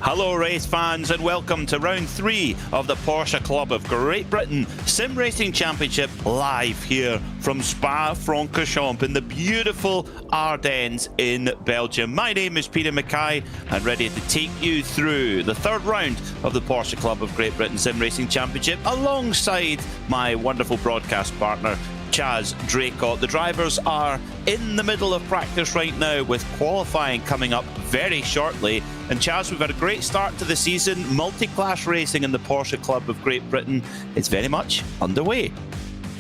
Hello race fans and welcome to round 3 of the Porsche Club of Great Britain Sim Racing Championship live here from Spa-Francorchamps in the beautiful Ardennes in Belgium. My name is Peter Mackay and ready to take you through the third round of the Porsche Club of Great Britain Sim Racing Championship alongside my wonderful broadcast partner Chaz Draycott. The drivers are in the middle of practice right now with qualifying coming up very shortly. And Chaz, we've had a great start to the season. Multi-class racing in the Porsche Club of Great Britain is very much underway.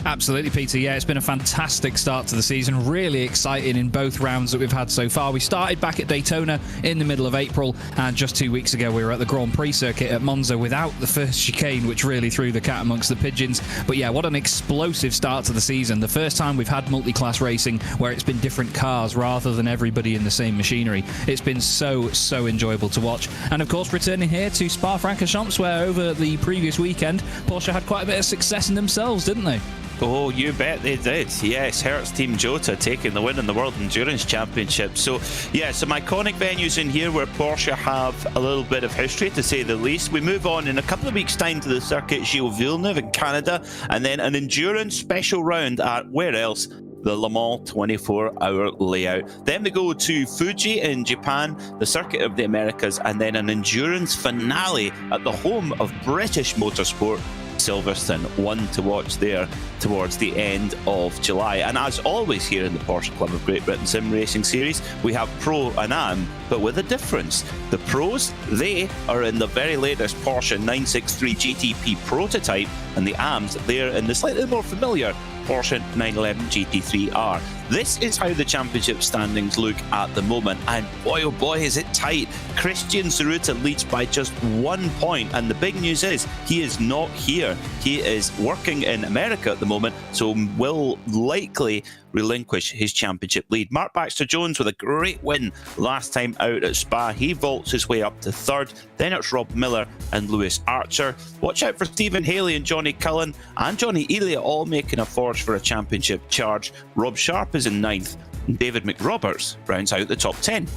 Absolutely, Peter. Yeah, it's been a fantastic start to the season. Really exciting in both rounds that we've had so far. We started back at Daytona in the middle of April, and just 2 weeks ago we were at the Grand Prix circuit at Monza without the first chicane, which really threw the cat amongst the pigeons. But yeah, what an explosive start to the season. The first time we've had multi-class racing where it's been different cars rather than everybody in the same machinery. It's been so enjoyable to watch. And of course, returning here to Spa-Francorchamps, where over the previous weekend, Porsche had quite a bit of success in themselves, didn't they? Oh, you bet they did. Yes, Hertz Team Jota taking the win in the World Endurance Championship. So, yeah, some iconic venues in here where Porsche have a little bit of history, to say the least. We move on in a couple of weeks' time to the circuit Gilles Villeneuve in Canada, and then an endurance special round at, where else? The Le Mans 24-hour layout. Then we go to Fuji in Japan, the Circuit of the Americas, and then an endurance finale at the home of British motorsport, Silverstone. One to watch there towards the end of July. And as always here in the Porsche Club of Great Britain Sim Racing Series, we have Pro and Am, but with a difference. The Pros, they are in the very latest Porsche 963 GTP prototype, and the Ams, they're in the slightly more familiar Porsche 911 GT3R. This is how the championship standings look at the moment, and boy oh boy is it tight. Christian Zeruta leads by just 1 point, and the big news is he is not here. He is working in America at the moment, so will likely relinquish his championship lead. Mark Baxter-Jones with a great win last time out at Spa. He vaults his way up to third. Then it's Rob Miller and Lewis Archer. Watch out for Stephen Haley and Johnny Cullen and Johnny Elia all making a forge for a championship charge. Rob Sharp is in ninth. David McRoberts rounds out the top 10.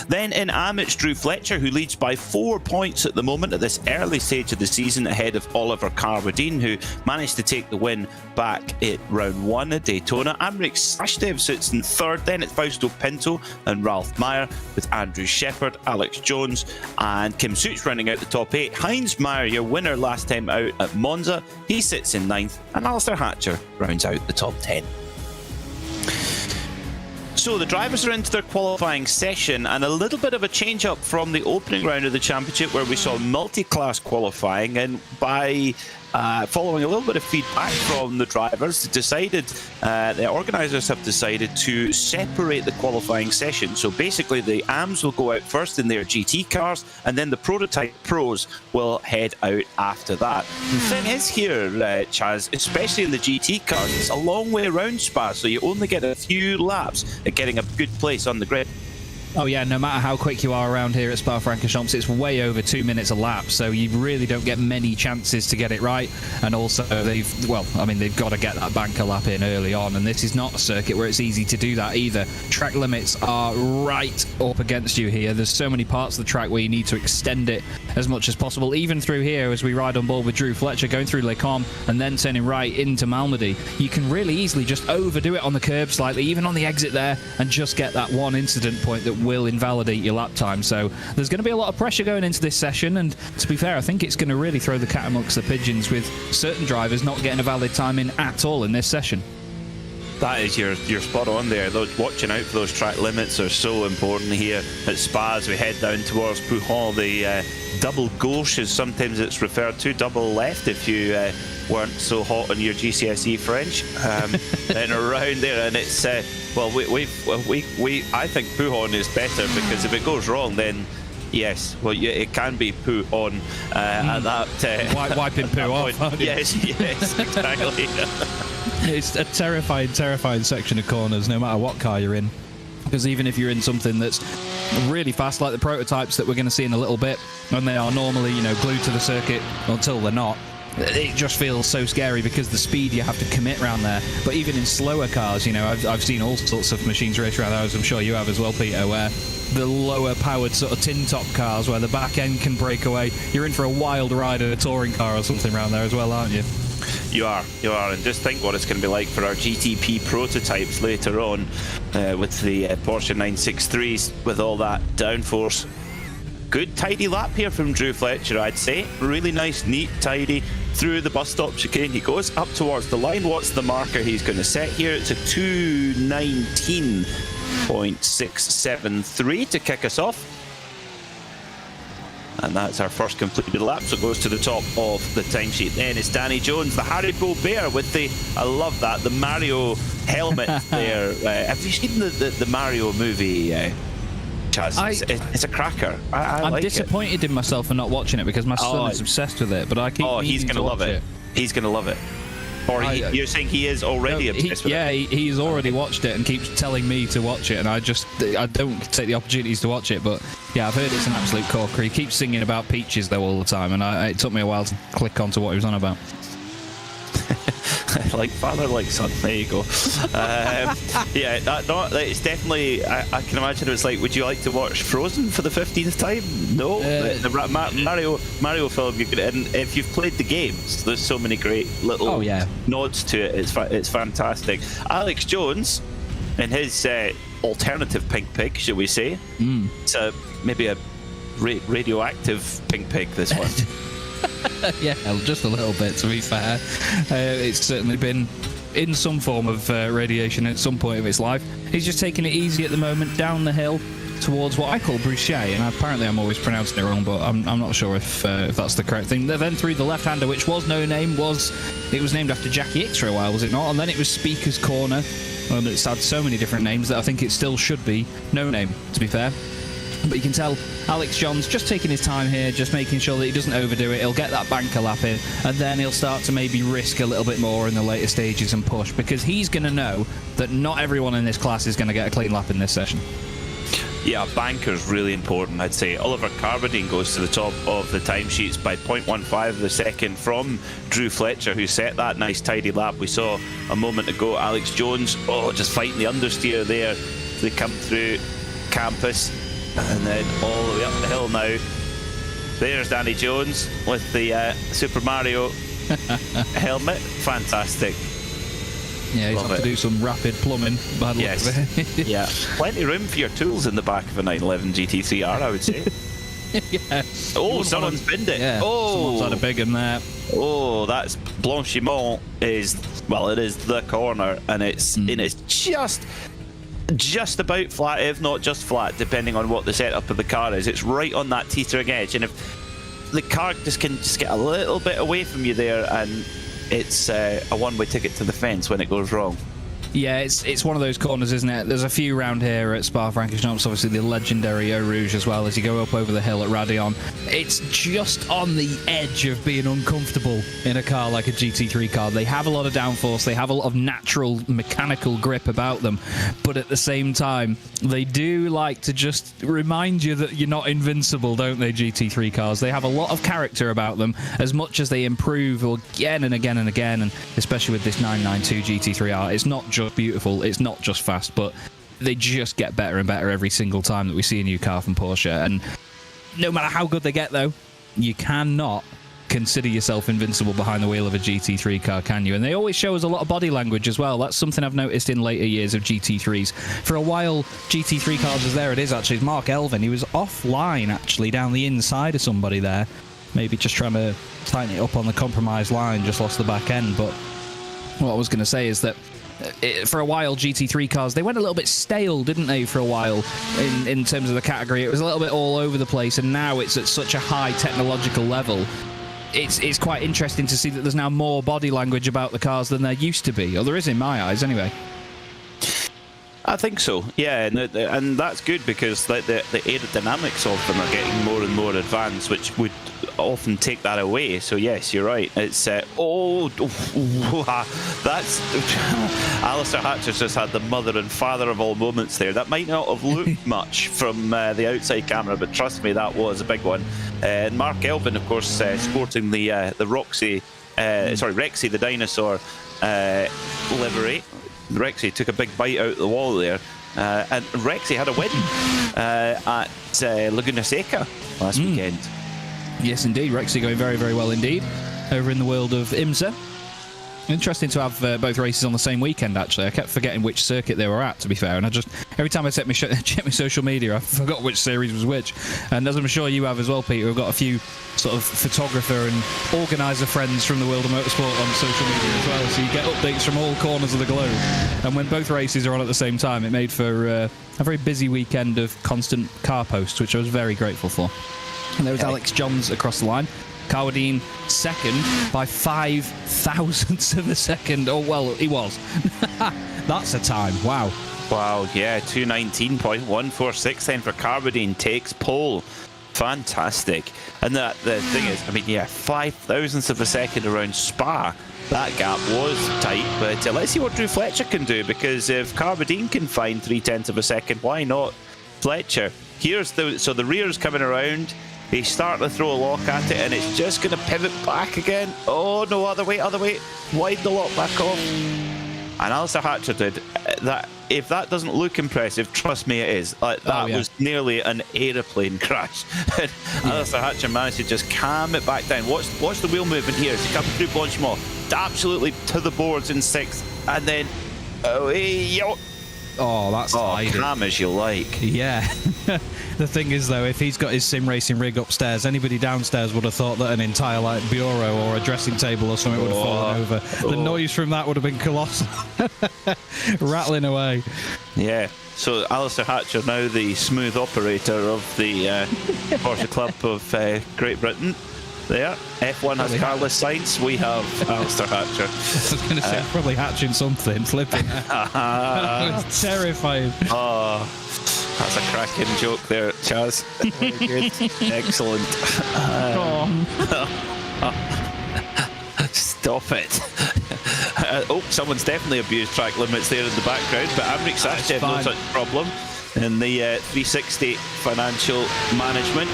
Then in Am, it's Drew Fletcher who leads by 4 points at the moment at this early stage of the season, ahead of Oliver Carwadine, who managed to take the win back at round 1 at Daytona. Amrik Sashdev sits in third. Then it's Fausto Pinto and Ralph Meyer, with Andrew Shepard, Alex Jones and Kim Suits running out the top 8. Heinz Meyer, your winner last time out at Monza, he sits in 9th, and Alistair Hatcher rounds out the top 10. So the drivers are into their qualifying session, and a little bit of a change up from the opening round of the championship where we saw multi-class qualifying, and by following a little bit of feedback from the drivers, the organisers have decided to separate the qualifying session. So basically the AMs will go out first in their GT cars, and then the prototype pros will head out after that. The thing is here, Chaz, especially in the GT cars, it's a long way around Spa, so you only get a few laps at getting a good place on the grid. Oh yeah, no matter how quick you are around here at Spa-Francorchamps, it's way over 2 minutes a lap, so you really don't get many chances to get it right. And also, they've got to get that banker lap in early on, and this is not a circuit where it's easy to do that either. Track limits are right up against you here. There's so many parts of the track where you need to extend it as much as possible. Even through here, as we ride on board with Drew Fletcher, going through Les Combes and then turning right into Malmedy, you can really easily just overdo it on the curb slightly, even on the exit there, and just get that one incident point that will invalidate your lap time. So there's going to be a lot of pressure going into this session, and to be fair, I think it's going to really throw the cat amongst the pigeons with certain drivers not getting a valid time in at all in this session. That is, you're spot on there. Watching out for those track limits are so important here at Spa as we head down towards Pouhon. The double gauche, as sometimes it's referred to, double left if you weren't so hot on your GCSE French. Then around there, and it's I think Pouhon is better, because if it goes wrong, then yes, well, yeah, it can be poo on at that. Wiping poo off. Yes, exactly. It's a terrifying section of corners, no matter what car you're in. Because even if you're in something that's really fast, like the prototypes that we're going to see in a little bit, and they are normally, glued to the circuit until they're not, it just feels so scary because the speed you have to commit around there. But even in slower cars, I've seen all sorts of machines race around there, as I'm sure you have as well, Peter, where the lower powered sort of tin top cars where the back end can break away. You're in for a wild ride in a touring car or something around there as well, aren't you? You are, and just think what it's going to be like for our GTP prototypes later on with the Porsche 963s with all that downforce. Good tidy lap here from Drew Fletcher, I'd say. Really nice, neat, tidy. Through the bus stop chicane he goes, up towards the line. What's the marker he's going to set here? It's a 2:19.673 to kick us off. And that's our first completed lap, so it goes to the top of the timesheet. Then it's Danny Jones, the Haribo Bear with the, I love that, the Mario helmet there. Have you seen the Mario movie, Chaz? It's a cracker. I'm like disappointed in myself for not watching it because my son is obsessed with it, but I keep he's going to love it. He's going to love it. Or you're saying he is already obsessed with it? Yeah, he's already watched it and keeps telling me to watch it, and I don't take the opportunities to watch it. But yeah, I've heard it's an absolute corker. He keeps singing about peaches though all the time, and it took me a while to click onto what he was on about. Like father, like son. There you go. It's definitely. I can imagine it's like, would you like to watch Frozen for the 15th time? No. The Mario film. And if you've played the games, there's so many great little nods to it. It's fantastic. Alex Jones, in his alternative pink pig, shall we say? It's maybe a radioactive pink pig. This one. Yeah, just a little bit, to be fair. It's certainly been in some form of radiation at some point of its life. He's just taking it easy at the moment, down the hill towards what I call Bruche, and apparently I'm always pronouncing it wrong, but I'm not sure if that's the correct thing. Then through the left-hander, which was no name, it was named after Jackie Hicks for a while, was it not? And then it was Speaker's Corner. It's had so many different names that I think it still should be no name, to be fair. But you can tell Alex John's just taking his time here, just making sure that he doesn't overdo it. He'll get that banker lap in, and then he'll start to maybe risk a little bit more in the later stages and push, because he's going to know that not everyone in this class is going to get a clean lap in this session. Yeah, banker's really important, I'd say. Oliver Carbadine goes to the top of the timesheets by 0.15 of the second from Drew Fletcher, who set that nice tidy lap we saw a moment ago. Alex Jones, just fighting the understeer there. They come through campus. And then all the way up the hill now. There's Danny Jones with the Super Mario helmet. Fantastic. Yeah, he's got to do some rapid plumbing. Yes. Yeah. Plenty of room for your tools in the back of a 911 GT3R, I would say. Yeah. Oh, someone's binned it. Yeah. Someone's had a big one there. Oh, that's Blanchimont it is the corner, and it's just about flat, if not just flat, depending on what the setup of the car is. It's right on that teetering edge, and if the car can get a little bit away from you there, and it's a one-way ticket to the fence when it goes wrong. Yeah, it's one of those corners, isn't it? There's a few round here at Spa-Francorchamps, obviously the legendary Eau Rouge as well, as you go up over the hill at Radeon. It's just on the edge of being uncomfortable in a car like a GT3 car. They have a lot of downforce, they have a lot of natural mechanical grip about them, but at the same time, they do like to just remind you that you're not invincible, don't they, GT3 cars? They have a lot of character about them, as much as they improve again and again and again, and especially with this 992 GT3R, it's not just beautiful, it's not just fast, but they just get better and better every single time that we see a new car from Porsche. And no matter how good they get, though, you cannot consider yourself invincible behind the wheel of a GT3 car, can you? And they always show us a lot of body language as well. That's something I've noticed in later years of GT3s. For a while, GT3 cars was there. It is actually Mark Elvin. He was offline actually down the inside of somebody there, maybe just trying to tighten it up on the compromised line, just lost the back end. But what I was going to say is that for a while, GT3 cars, they went a little bit stale, didn't they, for a while, in terms of the category. It was a little bit all over the place, and now it's at such a high technological level. It's quite interesting to see that there's now more body language about the cars than there used to be, or there is in my eyes, anyway. I think so, yeah, and that's good, because the aerodynamics of them are getting more and more advanced, which would often take that away. So yes, you're right. It's that's Alistair Hatcher's just had the mother and father of all moments there. That might not have looked much from the outside camera, but trust me, that was a big one. And Mark Elvin, of course, sporting the Rexy the dinosaur livery. Rexy took a big bite out of the wall there. And Rexy had a win at Laguna Seca last weekend. Yes, indeed. Rexy going very, very well indeed over in the world of IMSA. Interesting to have both races on the same weekend, actually. I kept forgetting which circuit they were at, to be fair, and I just, every time I check my social media, I forgot which series was which. And as I'm sure you have as well, Peter, we've got a few sort of photographer and organiser friends from the world of motorsport on social media as well, so you get updates from all corners of the globe. And when both races are on at the same time, it made for a very busy weekend of constant car posts, which I was very grateful for. And there was Alex Johns across the line. Carwadine second by 5 thousandths of a second. Oh, well, he was. That's a time. Wow. Wow, yeah, 2:19.146 then for Carwadine, takes pole. Fantastic. And the thing is, I mean, yeah, 5 thousandths of a second around Spa. That gap was tight, but let's see what Drew Fletcher can do, because if Carwadine can find 0.3 of a second, why not Fletcher? Here's the rear's coming around. They start to throw a lock at it, and it's just going to pivot back again. Oh, no, other way. Wide the lock back off. And Alistair Hatcher did that. If that doesn't look impressive, trust me, it is. That was nearly an aeroplane crash. Alistair Hatcher managed to just calm it back down. Watch the wheel movement here as he comes through Blanchimont. Absolutely to the boards in 6th. And then, oh, that's calm as you like. Yeah. The thing is, though, if he's got his sim racing rig upstairs, anybody downstairs would have thought that an entire bureau or a dressing table or something would have fallen over. The noise from that would have been colossal. Rattling away. Yeah. So Alistair Hatcher now the smooth operator of the Porsche Club of Great Britain. There. F1 has Carlos Sainz. We have Alistair Hatcher. I was going to say probably hatching something, flipping. That was terrifying. Oh, that's a cracking joke there, Chaz. Very good. Excellent. Stop it. Someone's definitely abused track limits there in the background, but Amrik Sachdev no such problem in the 360 financial management.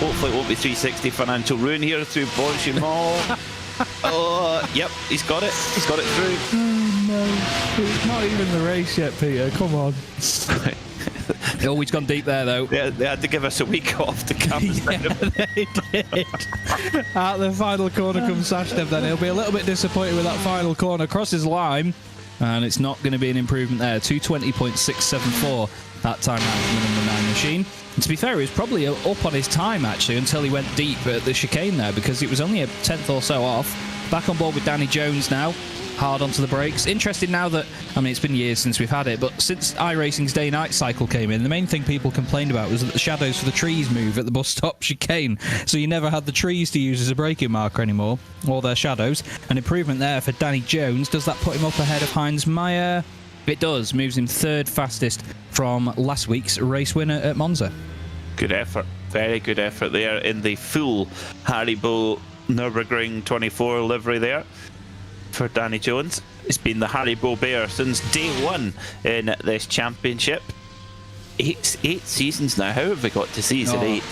Hopefully it won't be 360 financial ruin here through Blanchimont. Oh, yep, he's got it. He's got it through. Oh, no. It's not even the race yet, Peter. Come on. They always gone deep there, though. They had to give us a week off to calm us down. They did. At the final corner comes Sachdev then. He'll be a little bit disappointed with that final corner. Crosses line, and it's not going to be an improvement there. 2:20.674 that time out in the number 9 machine. And to be fair, he was probably up on his time, actually, until he went deep at the chicane there, because it was only a 10th or so off. Back on board with Danny Jones now. Hard onto the brakes. Interesting now that, I mean, it's been years since we've had it, but since iRacing's day-night cycle came in, the main thing people complained about was that the shadows for the trees move at the bus stop chicane, so you never had the trees to use as a braking marker anymore, or their shadows. An improvement there for Danny Jones. Does that put him up ahead of Heinz Meyer? It does. Moves him 3rd fastest from last week's race winner at Monza. Good effort. Very good effort there in the full Haribo Nürburgring 24 livery there for Danny Jones. It's been the Haribo Bear since day 1 in this championship. Eight seasons now. How have we got to season 8?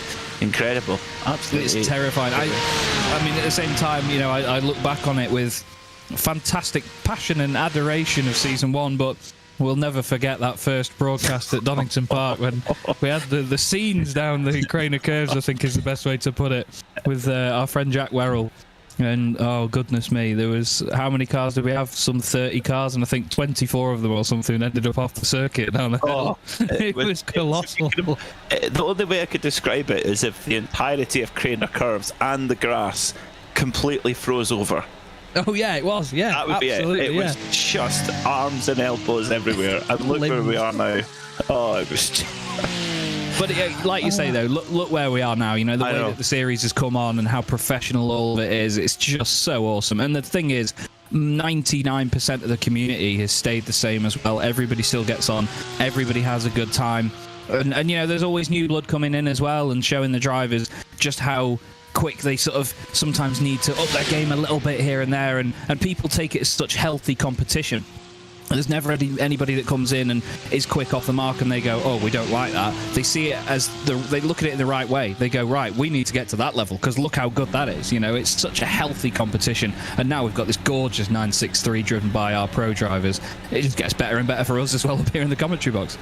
Incredible. Absolutely. It's terrifying. I mean, at the same time, you know, I look back on it with fantastic passion and adoration of season 1, but we'll never forget that first broadcast at Donington Park when we had the scenes down the Craner Curves, I think is the best way to put it, with our friend Jack Werrell. And oh goodness me, there was, how many cars did we have? Some 30 cars, and I think 24 of them or something ended up off the circuit down the hill. It was colossal. The only way I could describe it is if the entirety of Craner Curves and the grass completely froze over. Oh yeah, it was. Yeah, that would be it. It was just arms and elbows everywhere. And look where we are now. Oh, it was just... But like you say, though, look where we are now. You know, the way that the series has come on and how professional all of it is. It's just so awesome. And the thing is, 99% of the community has stayed the same as well. Everybody still gets on. Everybody has a good time. And you know, there's always new blood coming in as well and showing the drivers just how quick they sort of sometimes need to up their game a little bit here and there. And people take it as such healthy competition. There's never anybody that comes in and is quick off the mark and they go, oh, we don't like that. They see it as they look at it in the right way. They go, right, we need to get to that level because look how good that is. You know, it's such a healthy competition. And now we've got this gorgeous 963 driven by our pro drivers. It just gets better and better for us as well up here in the commentary box.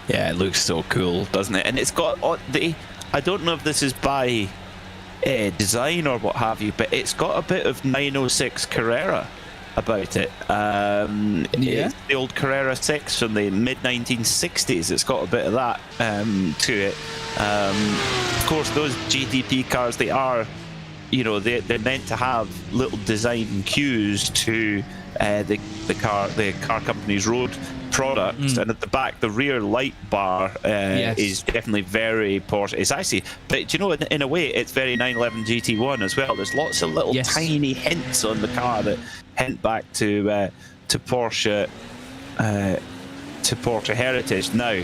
Yeah, it looks so cool, doesn't it? And it's got I don't know if this is by design or what have you, but it's got a bit of 906 Carrera about it. It's the old Carrera 6 from the mid-1960s. It's got a bit of that to it. Of course, those GTP cars, they are, you know, they're meant to have little design cues to the car company's road products, and at the back, the rear light bar is definitely very Porsche. It's actually, but you know, in a way, it's very 911 GT1 as well. There's lots of little tiny hints on the car that hint back to Porsche, to Porsche heritage. Now,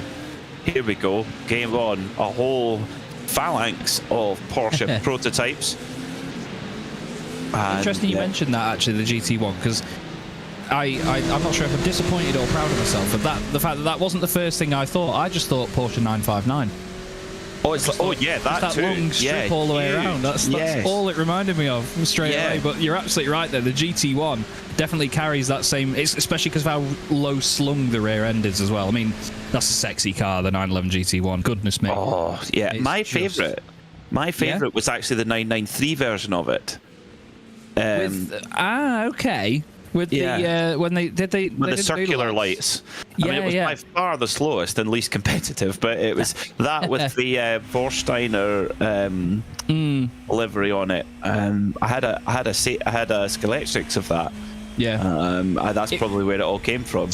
here we go. Game on. A whole phalanx of Porsche prototypes. Interesting you mentioned that, actually, the GT1, because I'm not sure if I'm disappointed or proud of myself, but the fact that wasn't the first thing I thought. I just thought Porsche 959. Oh, it's like, that too. Long strip all the way around. That's all it reminded me of straight away. But you're absolutely right there. The GT1 definitely carries that same, especially because of how low slung the rear end is as well. I mean, that's a sexy car, the 911 GT1. Goodness me. Oh, yeah. My favourite was actually the 993 version of it. Okay. With the when they did the circular lights. I mean, it was by far the slowest and least competitive, but it was that with the Vorsteiner livery on it. I had a Scalextrics of that. Yeah. That's probably where it all came from.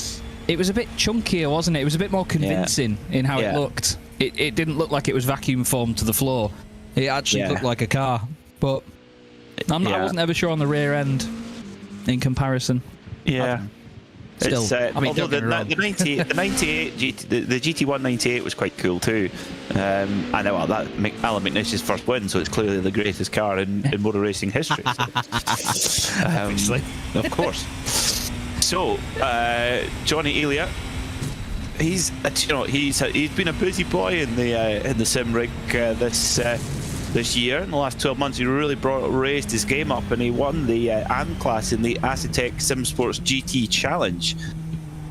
It was a bit chunkier, wasn't it? It was a bit more convincing in how it looked. It didn't look like it was vacuum formed to the floor. It actually looked like a car, but I wasn't ever sure on the rear end. In comparison, still, I mean, although the 98 the GT1 98 was quite cool too. I know that Alan McNish's first win, so it's clearly the greatest car in motor racing history. So. Obviously, of course. So Johnny Elia, he's been a busy boy in the sim rig this year. In the last 12 months, he really raised his game up, and he won the AM class in the Acitec Sim Sports GT Challenge.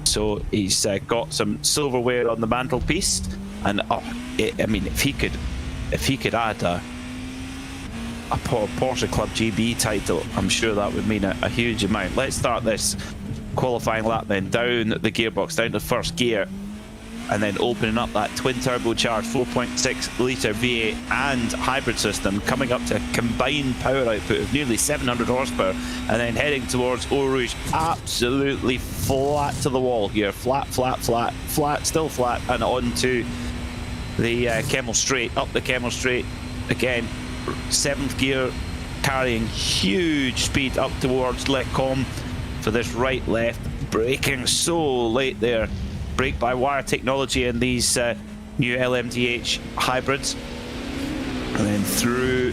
So he's got some silverware on the mantelpiece, and I mean, if he could add a Porsche Club GB title, I'm sure that would mean a huge amount. Let's start this qualifying lap then down the gearbox, down to first gear, and then opening up that twin turbocharged 4.6 litre V8 and hybrid system, coming up to a combined power output of nearly 700 horsepower, and then heading towards Eau Rouge. Absolutely flat to the wall here. Flat, still flat, and on to the Kemmel Straight. Up the Kemmel Straight again, 7th gear, carrying huge speed up towards Les Combes for this right left, braking so late there. Brake by wire technology in these new LMDH hybrids, and then through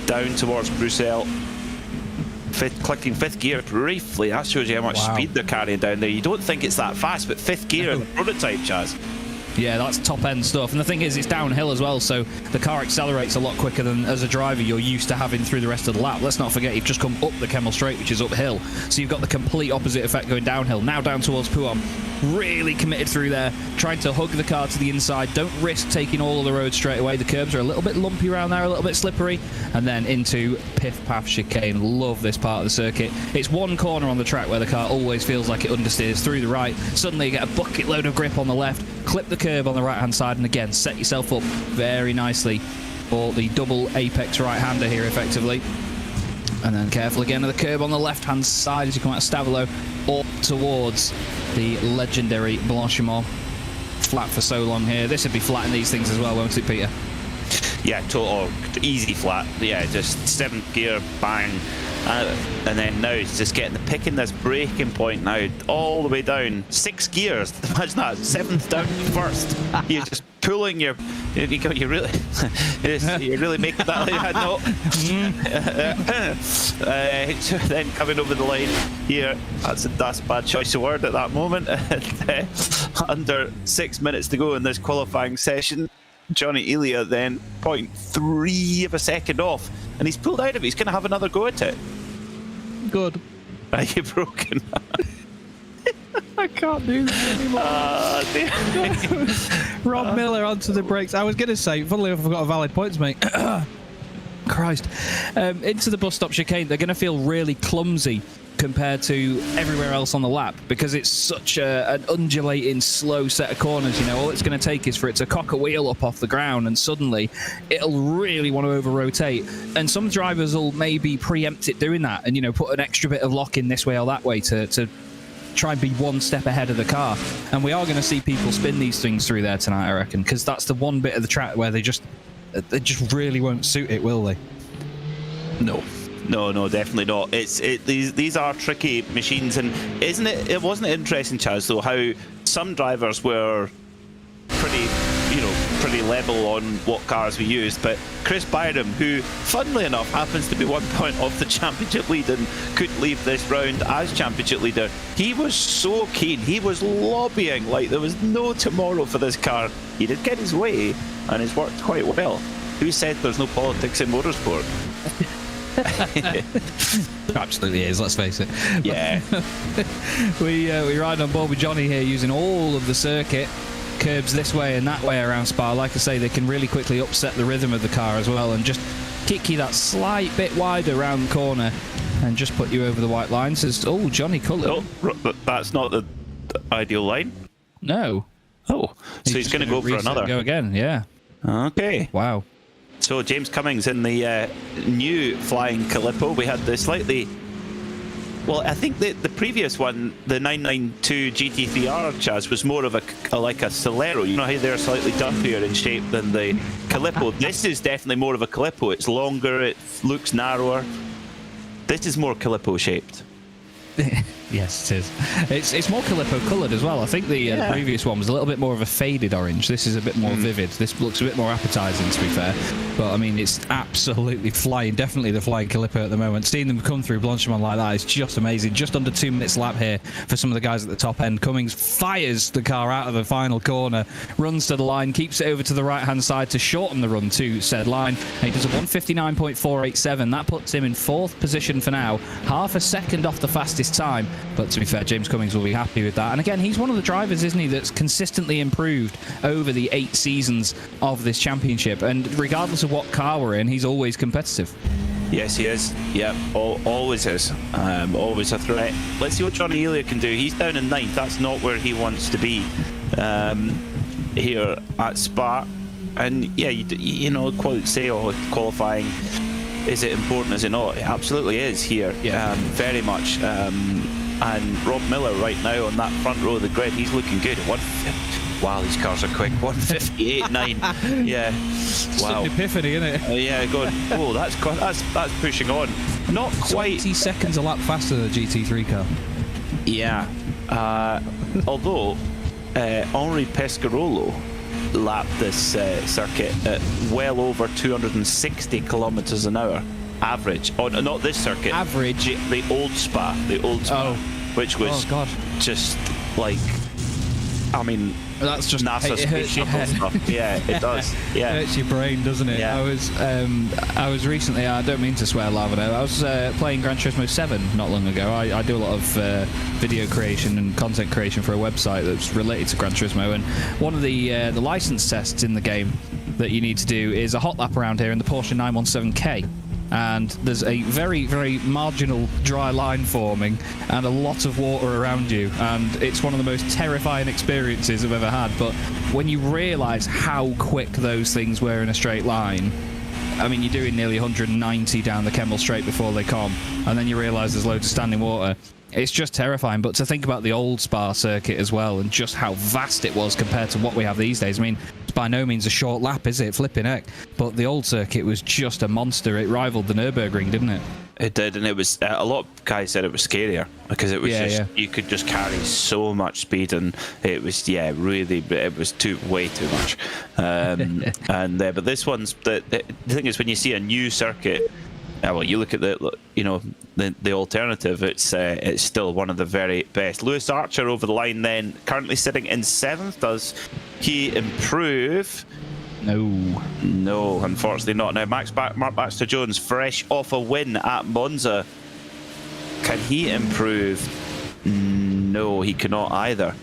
down towards Bruxelles, clicking 5th gear briefly. That shows you how much speed they're carrying down there. You don't think it's that fast, but 5th gear in the prototype, Chaz. Yeah, that's top end stuff. And the thing is, it's downhill as well, so the car accelerates a lot quicker than as a driver you're used to having through the rest of the lap. Let's not forget, you've just come up the Kemmel Straight, which is uphill, so you've got the complete opposite effect going downhill. Now down towards Pouham, really committed through there, trying to hug the car to the inside. Don't risk taking all of the road straight away. The curbs are a little bit lumpy around there, a little bit slippery, and then into Piff Paff chicane. Love this part of the circuit. It's one corner on the track where the car always feels like it understeers through the right. Suddenly you get a bucket load of grip on the left, clip the curb on the right hand side, and again set yourself up very nicely for the double apex right-hander here effectively. And then careful again of the curb on the left hand side as you come out of Stavelot up towards the legendary Blanchimont. Flat for so long here. This would be flat in these things as well, won't it, Peter? Yeah, total easy flat. Yeah, just 7th gear, bang. And then now it's just picking this braking point now all the way down. 6 gears. Imagine that. 7th down first. You're just pulling your You really, you really make that no. So then coming over the line here, that's a bad choice of word at that moment. Under 6 minutes to go in this qualifying session, Johnny Elia then 0.3 of a second off, and he's pulled out of it. He's going to have another go at it. Good. Are you broken? I can't do this anymore. Rob Miller onto the brakes. I was going to say, funnily enough, I've got a valid points, mate. Christ. Into the bus stop chicane, they're going to feel really clumsy compared to everywhere else on the lap because it's such an undulating, slow set of corners. You know, all it's going to take is for it to cock a wheel up off the ground, and suddenly it'll really want to over-rotate. And some drivers will maybe preempt it doing that and, you know, put an extra bit of lock in this way or that way to try and be one step ahead of the car. And we are going to see people spin these things through there tonight, I reckon, because that's the one bit of the track where they just really won't suit it, will they? No, definitely not. These are tricky machines, and it wasn't interesting, Chaz, though, how some drivers were pretty level on what cars we used, but Chris Byram, who funnily enough happens to be 1 point off the championship lead and couldn't leave this round as championship leader, he was so keen. He was lobbying like there was no tomorrow for this car. He did get his way, and it's worked quite well. Who said there's no politics in motorsport? Absolutely is, let's face it. Yeah. We ride on board with Johnny here using all of the circuit. Curbs this way and that way around Spa. Like I say, they can really quickly upset the rhythm of the car as well and just kick you that slight bit wider around the corner and just put you over the white line. Says, oh, Johnny coloured. Oh, that's not the ideal line. No. Oh, so he's going to go for another. Go again, yeah. Okay. Wow. So James Cummings in the new flying Calippo. We had the slightly... Well, I think the previous one, the 992 GT3R, Chaz, was more of like a Solero. You know how they're slightly dumpier in shape than the Calippo. This is definitely more of a Calippo. It's longer, it looks narrower. This is more Calippo shaped. Yes, it is. It's more Calippo coloured as well. I think the previous one was a little bit more of a faded orange. This is a bit more vivid. This looks a bit more appetising, to be fair. But, I mean, it's absolutely flying. Definitely the flying Calippo at the moment. Seeing them come through Blanchimont like that is just amazing. Just under 2 minutes lap here for some of the guys at the top end. Cummings fires the car out of the final corner, runs to the line, keeps it over to the right-hand side to shorten the run to said line. And he does a 1:59.487. That puts him in 4th position for now. Half a second off the fastest time. But to be fair, James Cummings will be happy with that. And again, he's one of the drivers, isn't he, that's consistently improved over the 8 seasons of this championship. And regardless of what car we're in, he's always competitive. Yes, he is. Yeah, always is. Always a threat. Let's see what Johnny Elia can do. He's down in 9th. That's not where he wants to be here at Spa. And yeah, you know, say, qualifying, is it important? Is it not? It absolutely is here. Yeah. Very much. And Rob Miller right now on that front row of the grid, he's looking good at 150. Wow, these cars are quick. 158.9. Yeah. Wow. It's an epiphany, isn't it? Yeah, good. Oh, that's pushing on. Not quite 20 seconds a lap faster than a GT3 car. Yeah. Although Henri Pescarolo lapped this circuit at well over 260 kilometers an hour. Average. Oh, not this circuit. Average. The old Spa. Which was just like, I mean, that's just NASA space shuttle stuff. Yeah, it does. Yeah, it hurts your brain, doesn't it? Yeah. I was recently. I don't mean to swear, Lavado. I was playing Gran Turismo 7 not long ago. I do a lot of video creation and content creation for a website that's related to Gran Turismo, and one of the license tests in the game that you need to do is a hot lap around here in the Porsche 917K. And there's a very, very marginal dry line forming and a lot of water around you, and it's one of the most terrifying experiences I've ever had. But when you realise how quick those things were in a straight line, I mean, you're doing nearly 190 down the Kemmel Straight before they come, and then you realise there's loads of standing water. It's just terrifying. But to think about the old Spa circuit as well and just how vast it was compared to what we have these days. I mean, it's by no means a short lap, is it? Flipping heck. But the old circuit was just a monster. It rivaled the Nürburgring, didn't it? It did, and it was a lot of guys said it was scarier because it was you could just carry so much speed, and it was really it was way too much. But this one's the thing is when you see a new circuit. Well, you look at the alternative. It's still one of the very best. Lewis Archer over the line, then currently sitting in 7th. Does he improve? No, unfortunately not. Now, Mark Baxter Jones, fresh off a win at Monza. Can he improve? No, he cannot either.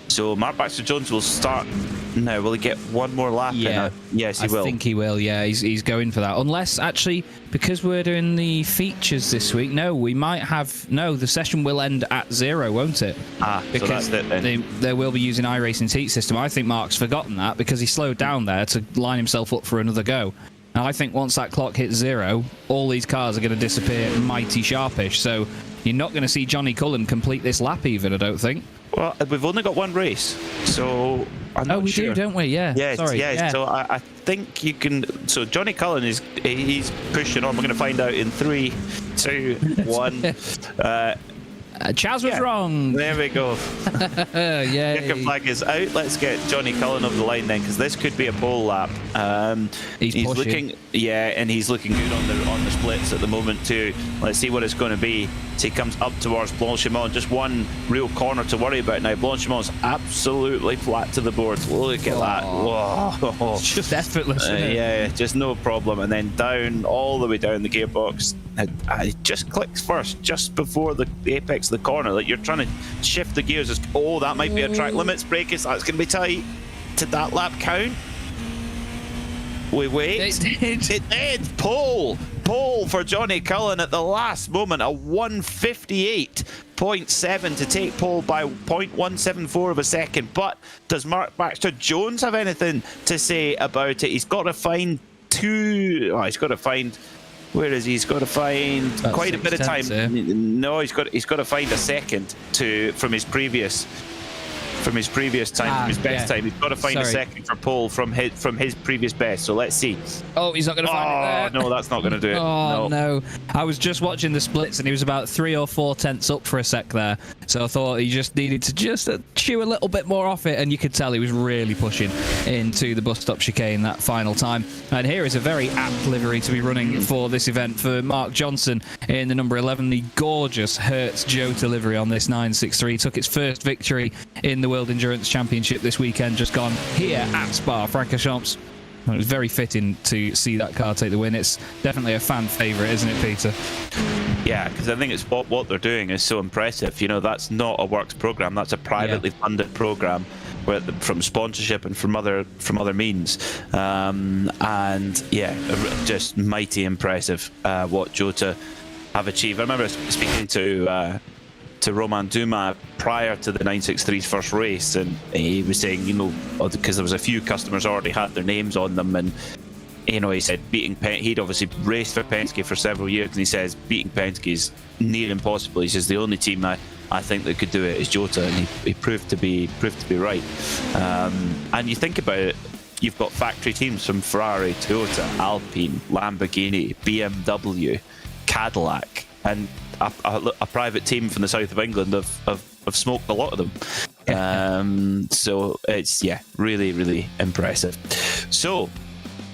So Mark Baxter Jones will start now. Will he get one more lap? Yeah, yes, he will. I think he will. Yeah, he's going for that. Unless actually, because we're doing the features this week. No, we might have. No, the session will end at 0, won't it? so Because that's it then. they will be using iRacing's heat system. I think Mark's forgotten that because he slowed down there to line himself up for another go. And I think once that clock hits 0, all these cars are going to disappear mighty sharpish. So you're not going to see Johnny Cullen complete this lap even, I don't think. Well, we've only got one race, so I'm not sure. Do, don't we? Yeah. Yes, Sorry. yes. Yeah. So I think you can. So Johnny Cullen he's pushing on. We're going to find out in 3, 2, 1. Chaz was wrong. There we go. Yeah. Checkered flag is out. Let's get Johnny Cullen over the line then, because this could be a pole lap. He's looking, and he's looking good on the splits at the moment too. Let's see what it's going to be. So he comes up towards Blanchimont. Just one real corner to worry about now. Blanchimont's absolutely flat to the board. Look at that. Whoa. It's just effortless, isn't it? Yeah, just no problem. And then down, all the way down the gearbox. It just clicks first, just before the apex of the corner. Like you're trying to shift the gears. That might be a track limits break. So that's going to be tight. Did that lap count? We wait. It did. Pole for Johnny Cullen at the last moment. A 158.7 to take pole by 0.174 of a second. But does Mark Baxter Jones have anything to say about it? He's got to find where is he? He's got to find quite a bit of time. No, he's got to find a second from his previous time, from his best time. He's got to find a second for pole from his previous best. So let's see. Oh, he's not going to find it there. No, that's not going to do it. No. I was just watching the splits and he was about 3 or 4 tenths up for a sec there. So I thought he just needed to chew a little bit more off it, and you could tell he was really pushing into the bus stop chicane that final time. And here is a very apt livery to be running for this event for Mark Johnson in the number 11. The gorgeous Hertz Jota livery on this 963 took its first victory in the World Endurance Championship this weekend, just gone here at Spa-Francorchamps. It was very fitting to see that car take the win. It's definitely a fan favourite, isn't it, Peter? Yeah, because I think it's what they're doing is so impressive. That's not a works program. That's a privately funded program from sponsorship and from other means. Just mighty impressive what Jota have achieved. I remember speaking to Romain Dumas prior to the 963's first race, and he was saying, because there was a few customers already had their names on them, and he said he'd obviously raced for Penske for several years, and he says beating Penske is near impossible. He says the only team I think that could do it is Jota, and he proved to be right. And you think about it, you've got factory teams from Ferrari, Toyota, Alpine, Lamborghini, BMW, Cadillac, and a private team from the south of England have smoked a lot of them. So it's really, really impressive. So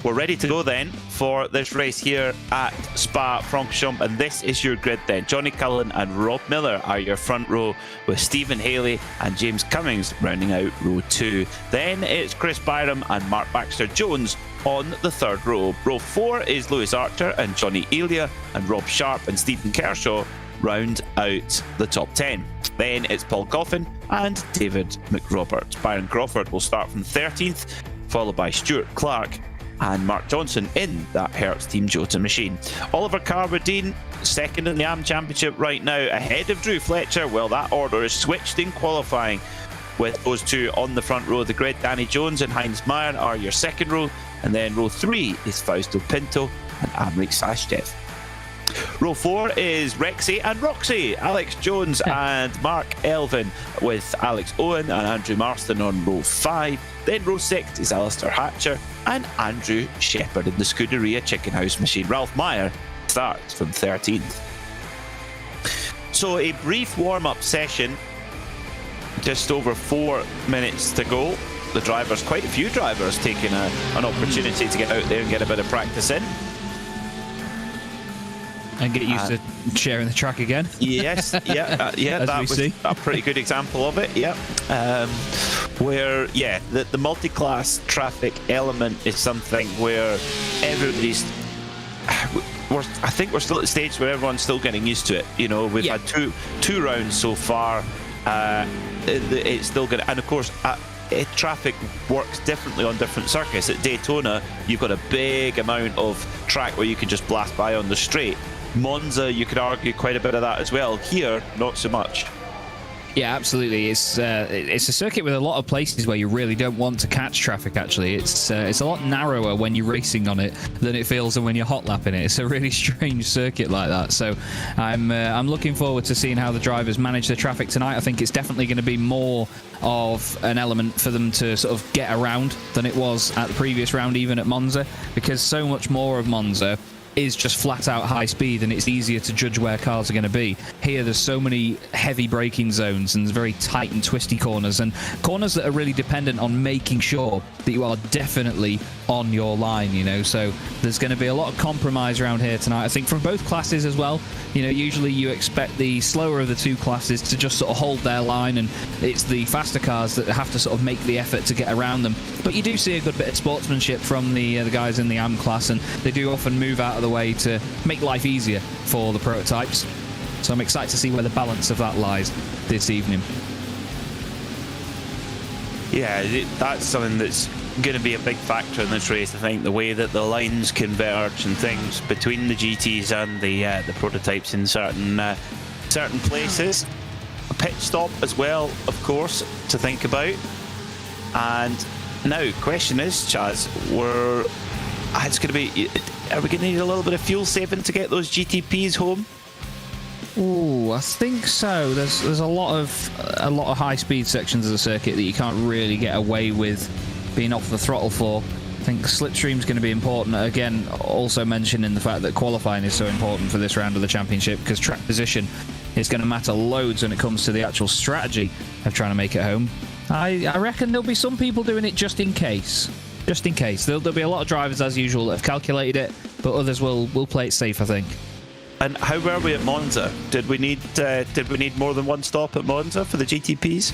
we're ready to go then for this race here at Spa-Francorchamps, and this is your grid then. Johnny Cullen and Rob Miller are your front row, with Stephen Haley and James Cummings rounding out row 2. Then it's Chris Byram and Mark Baxter Jones on the third row. Row 4 is Lewis Archer and Johnny Elia, and Rob Sharp and Stephen Kershaw round out the top 10. Then it's Paul Coffin and David McRoberts. Byron Crawford will start from 13th, followed by Stuart Clark and Mark Johnson in that Hertz Team Jota machine. Oliver Carradine, second in the AM Championship right now, ahead of Drew Fletcher. Well, that order is switched in qualifying, with those two on the front row of the grid. Danny Jones and Heinz Meyer are your second row, and then row 3 is Fausto Pinto and Amrik Sashdev. Row 4 is Rexy and Roxy, Alex Jones and Mark Elvin, with Alex Owen and Andrew Marston on row 5. Then row 6 is Alistair Hatcher and Andrew Shepherd in the Scuderia Chicken House machine. Ralph Meyer starts for the 13th. So a brief warm-up session, just over 4 minutes to go. The drivers, quite a few drivers, taking an opportunity to get out there and get a bit of practice in. And get used to sharing the track again. Yes, that was a pretty good example of it, where, the multi-class traffic element is something where everybody's... I think we're still at the stage where everyone's still getting used to it. You know, we've had two rounds so far. It's still going to... And, of course... traffic works differently on different circuits. At Daytona, you've got a big amount of track where you can just blast by on the straight. Monza, you could argue quite a bit of that as well. Here, not so much. Yeah, absolutely. It's a circuit with a lot of places where you really don't want to catch traffic. Actually, it's a lot narrower when you're racing on it than it feels when you're hot lapping it. It's a really strange circuit like that. So I'm looking forward to seeing how the drivers manage the traffic tonight. I think it's definitely going to be more of an element for them to sort of get around than it was at the previous round, even at Monza, because so much more of Monza is just flat out high speed, and it's easier to judge where cars are going to be. Here there's so many heavy braking zones and very tight and twisty corners, and corners that are really dependent on making sure that you are definitely on your line, you know. So there's going to be a lot of compromise around here tonight, I think, from both classes as well. You know, usually you expect the slower of the two classes to just sort of hold their line, and it's the faster cars that have to sort of make the effort to get around them. But you do see a good bit of sportsmanship from the guys in the AM class, and they do often move out of the way to make life easier for the prototypes. So I'm excited to see where the balance of that lies this evening. Yeah, that's something that's going to be a big factor in this race. I think the way that the lines converge and things between the GTs and the prototypes in certain places. A pit stop as well, of course, to think about. And now, question is, Chaz, it's going to be... Are we going to need a little bit of fuel saving to get those GTPs home? Ooh, I think so. There's a lot of high speed sections of the circuit that you can't really get away with being off the throttle for. I think slipstream's going to be important. Again, also mentioning the fact that qualifying is so important for this round of the championship, because track position is going to matter loads when it comes to the actual strategy of trying to make it home. I reckon there'll be some people doing it just in case. Just in case. There'll be a lot of drivers, as usual, that have calculated it, but others will play it safe, I think. And how were we at Monza? Did we need more than one stop at Monza for the GTPs?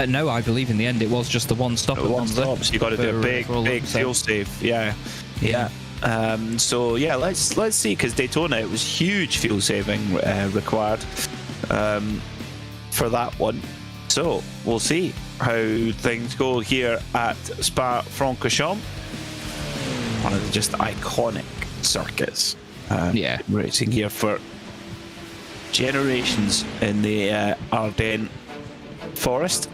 No, I believe in the end it was just the one stop at Monza. So you got to do a big fuel save. Yeah. So yeah, let's see, because Daytona, it was huge fuel saving required for that one. So we'll see how things go here at Spa-Francorchamps, one of the just iconic circuits. Racing here for generations in the Ardennes forest.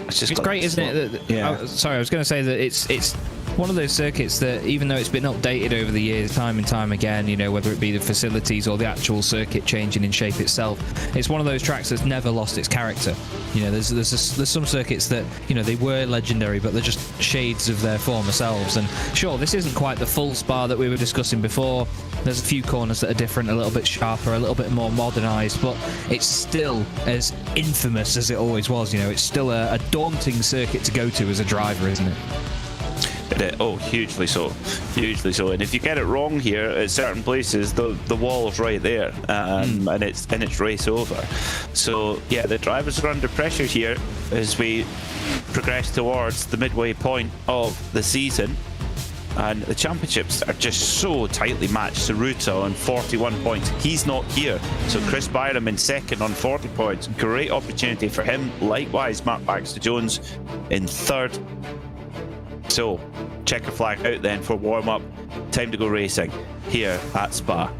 It's great, isn't it? I was going to say that it's one of those circuits that, even though it's been updated over the years, time and time again, you know, whether it be the facilities or the actual circuit changing in shape itself, it's one of those tracks that's never lost its character. You know, there's some circuits that, you know, they were legendary, but they're just shades of their former selves. And sure, this isn't quite the full Spa that we were discussing before. There's a few corners that are different, a little bit sharper, a little bit more modernised, but it's still as infamous as it always was. You know, it's still a daunting circuit to go to as a driver, isn't it? Hugely so. And if you get it wrong here at certain places, the wall's right there, and it's race over. So yeah, the drivers are under pressure here as we progress towards the midway point of the season, and the championships are just so tightly matched. Ceruta on 41 points, he's not here, so Chris Byram in second on 40 points. Great opportunity for him. Likewise, Mark Baxter-Jones in third. So, checker flag out then for warm-up. Time to go racing here at Spa.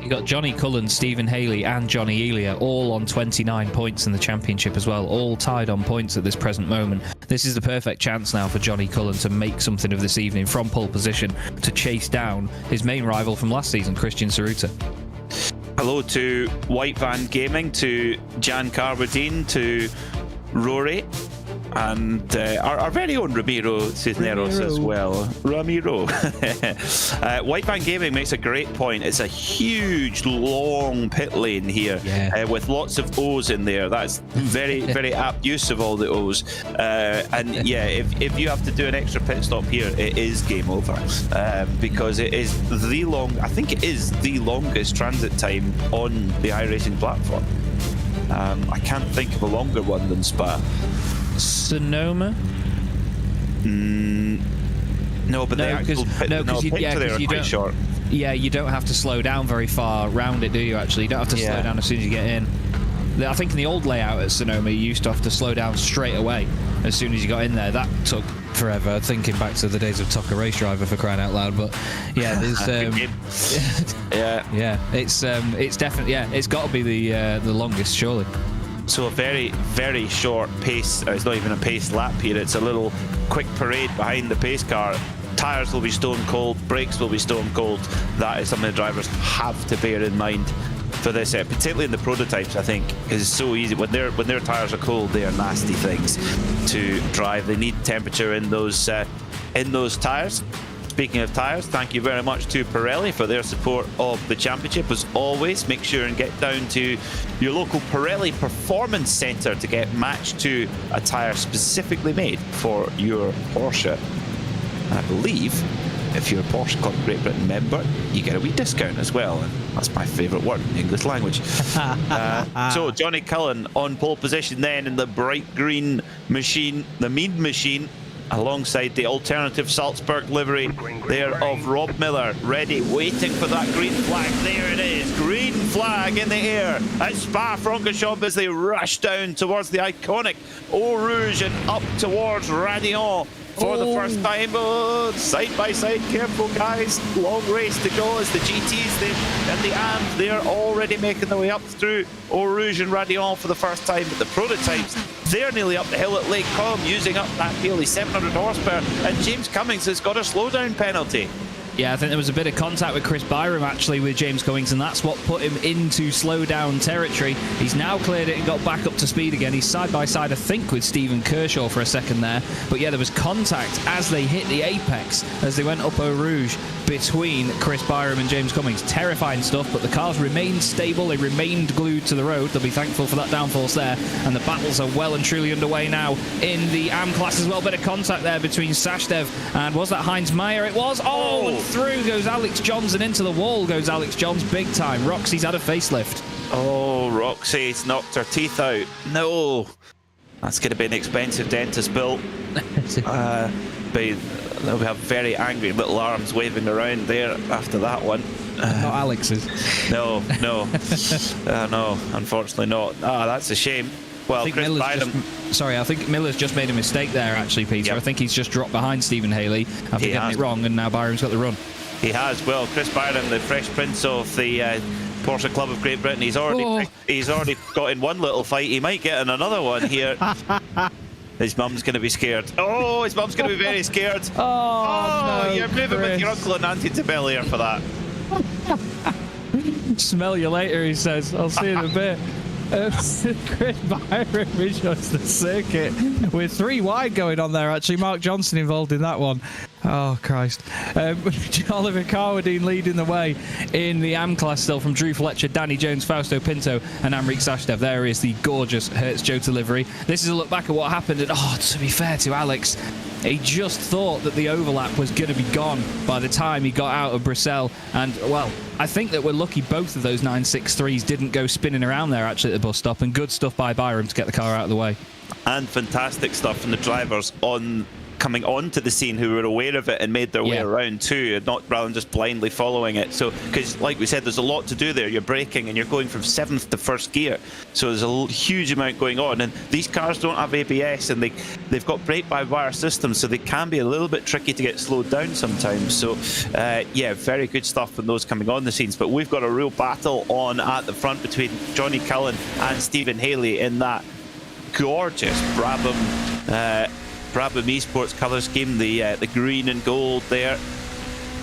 You got Johnny Cullen, Stephen Haley and Johnny Elia all on 29 points in the championship as well, all tied on points at this present moment. This is the perfect chance now for Johnny Cullen to make something of this evening from pole position to chase down his main rival from last season, Christian Ceruta. Hello to White Van Gaming, to Jan Carwadine, to Rory. And our very own Ramiro Cisneros as well. Ramiro. White Van Gaming makes a great point. It's a huge, long pit lane here with lots of O's in there. That's very, very apt use of all the O's. And yeah, if you have to do an extra pit stop here, it is game over. Because it is I think it is the longest transit time on the iRacing platform. I can't think of a longer one than Spa. Sonoma? No, but you don't. Short. Yeah, you don't have to slow down very far round it, do you? Actually, you don't have to slow down as soon as you get in. I think in the old layout at Sonoma, you used to have to slow down straight away as soon as you got in there. That took forever. Thinking back to the days of Tucker Race Driver, for crying out loud. But yeah, there's it's definitely it's got to be the longest, surely. So a very, very short pace. It's not even a pace lap here. It's a little quick parade behind the pace car. Tyres will be stone cold. Brakes will be stone cold. That is something the drivers have to bear in mind for this, particularly in the prototypes. I think because it's so easy when their tyres are cold. They are nasty things to drive. They need temperature in those tyres. Speaking of tyres, thank you very much to Pirelli for their support of the championship. As always, make sure and get down to your local Pirelli Performance Centre to get matched to a tyre specifically made for your Porsche. And I believe if you're a Porsche Club Great Britain member, you get a wee discount as well. And that's my favourite word in the English language. So Johnny Cullen on pole position then in the bright green machine, the Mead machine, alongside the alternative Salzburg livery there of Rob Miller, ready, waiting for that green flag. There it is, green flag in the air at Spa-Francorchamps as they rush down towards the iconic Eau Rouge and up towards Radion for the first time. Side by side, careful guys, long race to go as the GTs and the AMs, they're already making their way up through Eau Rouge and Radion for the first time. But the prototypes, they're nearly up the hill at Lake Com, using up that nearly 700 horsepower, and James Cummings has got a slowdown penalty. Yeah, I think there was a bit of contact with Chris Byram actually with James Cummings, and that's what put him into slow-down territory. He's now cleared it and got back up to speed again. He's side by side, I think, with Stephen Kershaw for a second there. But yeah, there was contact as they hit the apex, as they went up Eau Rouge, between Chris Byram and James Cummings. Terrifying stuff, but the cars remained stable. They remained glued to the road. They'll be thankful for that downforce there. And the battles are well and truly underway now in the AM class as well. Bit of contact there between Sashdev and was that Heinz Meyer? It was. And through goes Alex Johns, and into the wall goes Alex Johns big time. Roxy's had a facelift. Oh, Roxy's knocked her teeth out. No. That's going to be an expensive dentist bill. They'll have very angry little arms waving around there after that one. Not Alex's. No. No, unfortunately not. That's a shame. Well, Chris Byram... I think Miller's just made a mistake there, actually, Peter. Yep. I think he's just dropped behind Stephen Haley after getting it wrong, and now Byram's got the run. He has. Well, Chris Byram, the fresh prince of the Porsche Club of Great Britain, he's already got in one little fight. He might get in another one here. His mum's going to be scared. Oh, his mum's going to be very scared. No, you're moving with your uncle and auntie to Bel Air for that. Smell you later, he says. I'll see you in a bit. Chris Byram rejoins the circuit with 3 wide going on there, actually. Mark Johnson involved in that one. Oh, Christ. Oliver Carwadine leading the way in the AM class still from Drew Fletcher, Danny Jones, Fausto Pinto and Amrik Sashdev. There is the gorgeous Hertz Jota livery. This is a look back at what happened, and to be fair to Alex, he just thought that the overlap was going to be gone by the time he got out of Bruxelles. And, well, I think that we're lucky both of those 963s didn't go spinning around there, actually, at the bus stop. And good stuff by Byram to get the car out of the way. And fantastic stuff from the drivers coming onto the scene who were aware of it and made their way around too, and not rather than just blindly following it. So, because like we said, there's a lot to do there. You're braking and you're going from 7th to 1st gear, so there's a huge amount going on. And these cars don't have ABS, and they've got brake-by-wire systems, so they can be a little bit tricky to get slowed down sometimes. So, yeah, very good stuff from those coming on the scenes. But we've got a real battle on at the front between Johnny Cullen and Stephen Haley in that gorgeous Brabham Esports colour scheme, the green and gold there,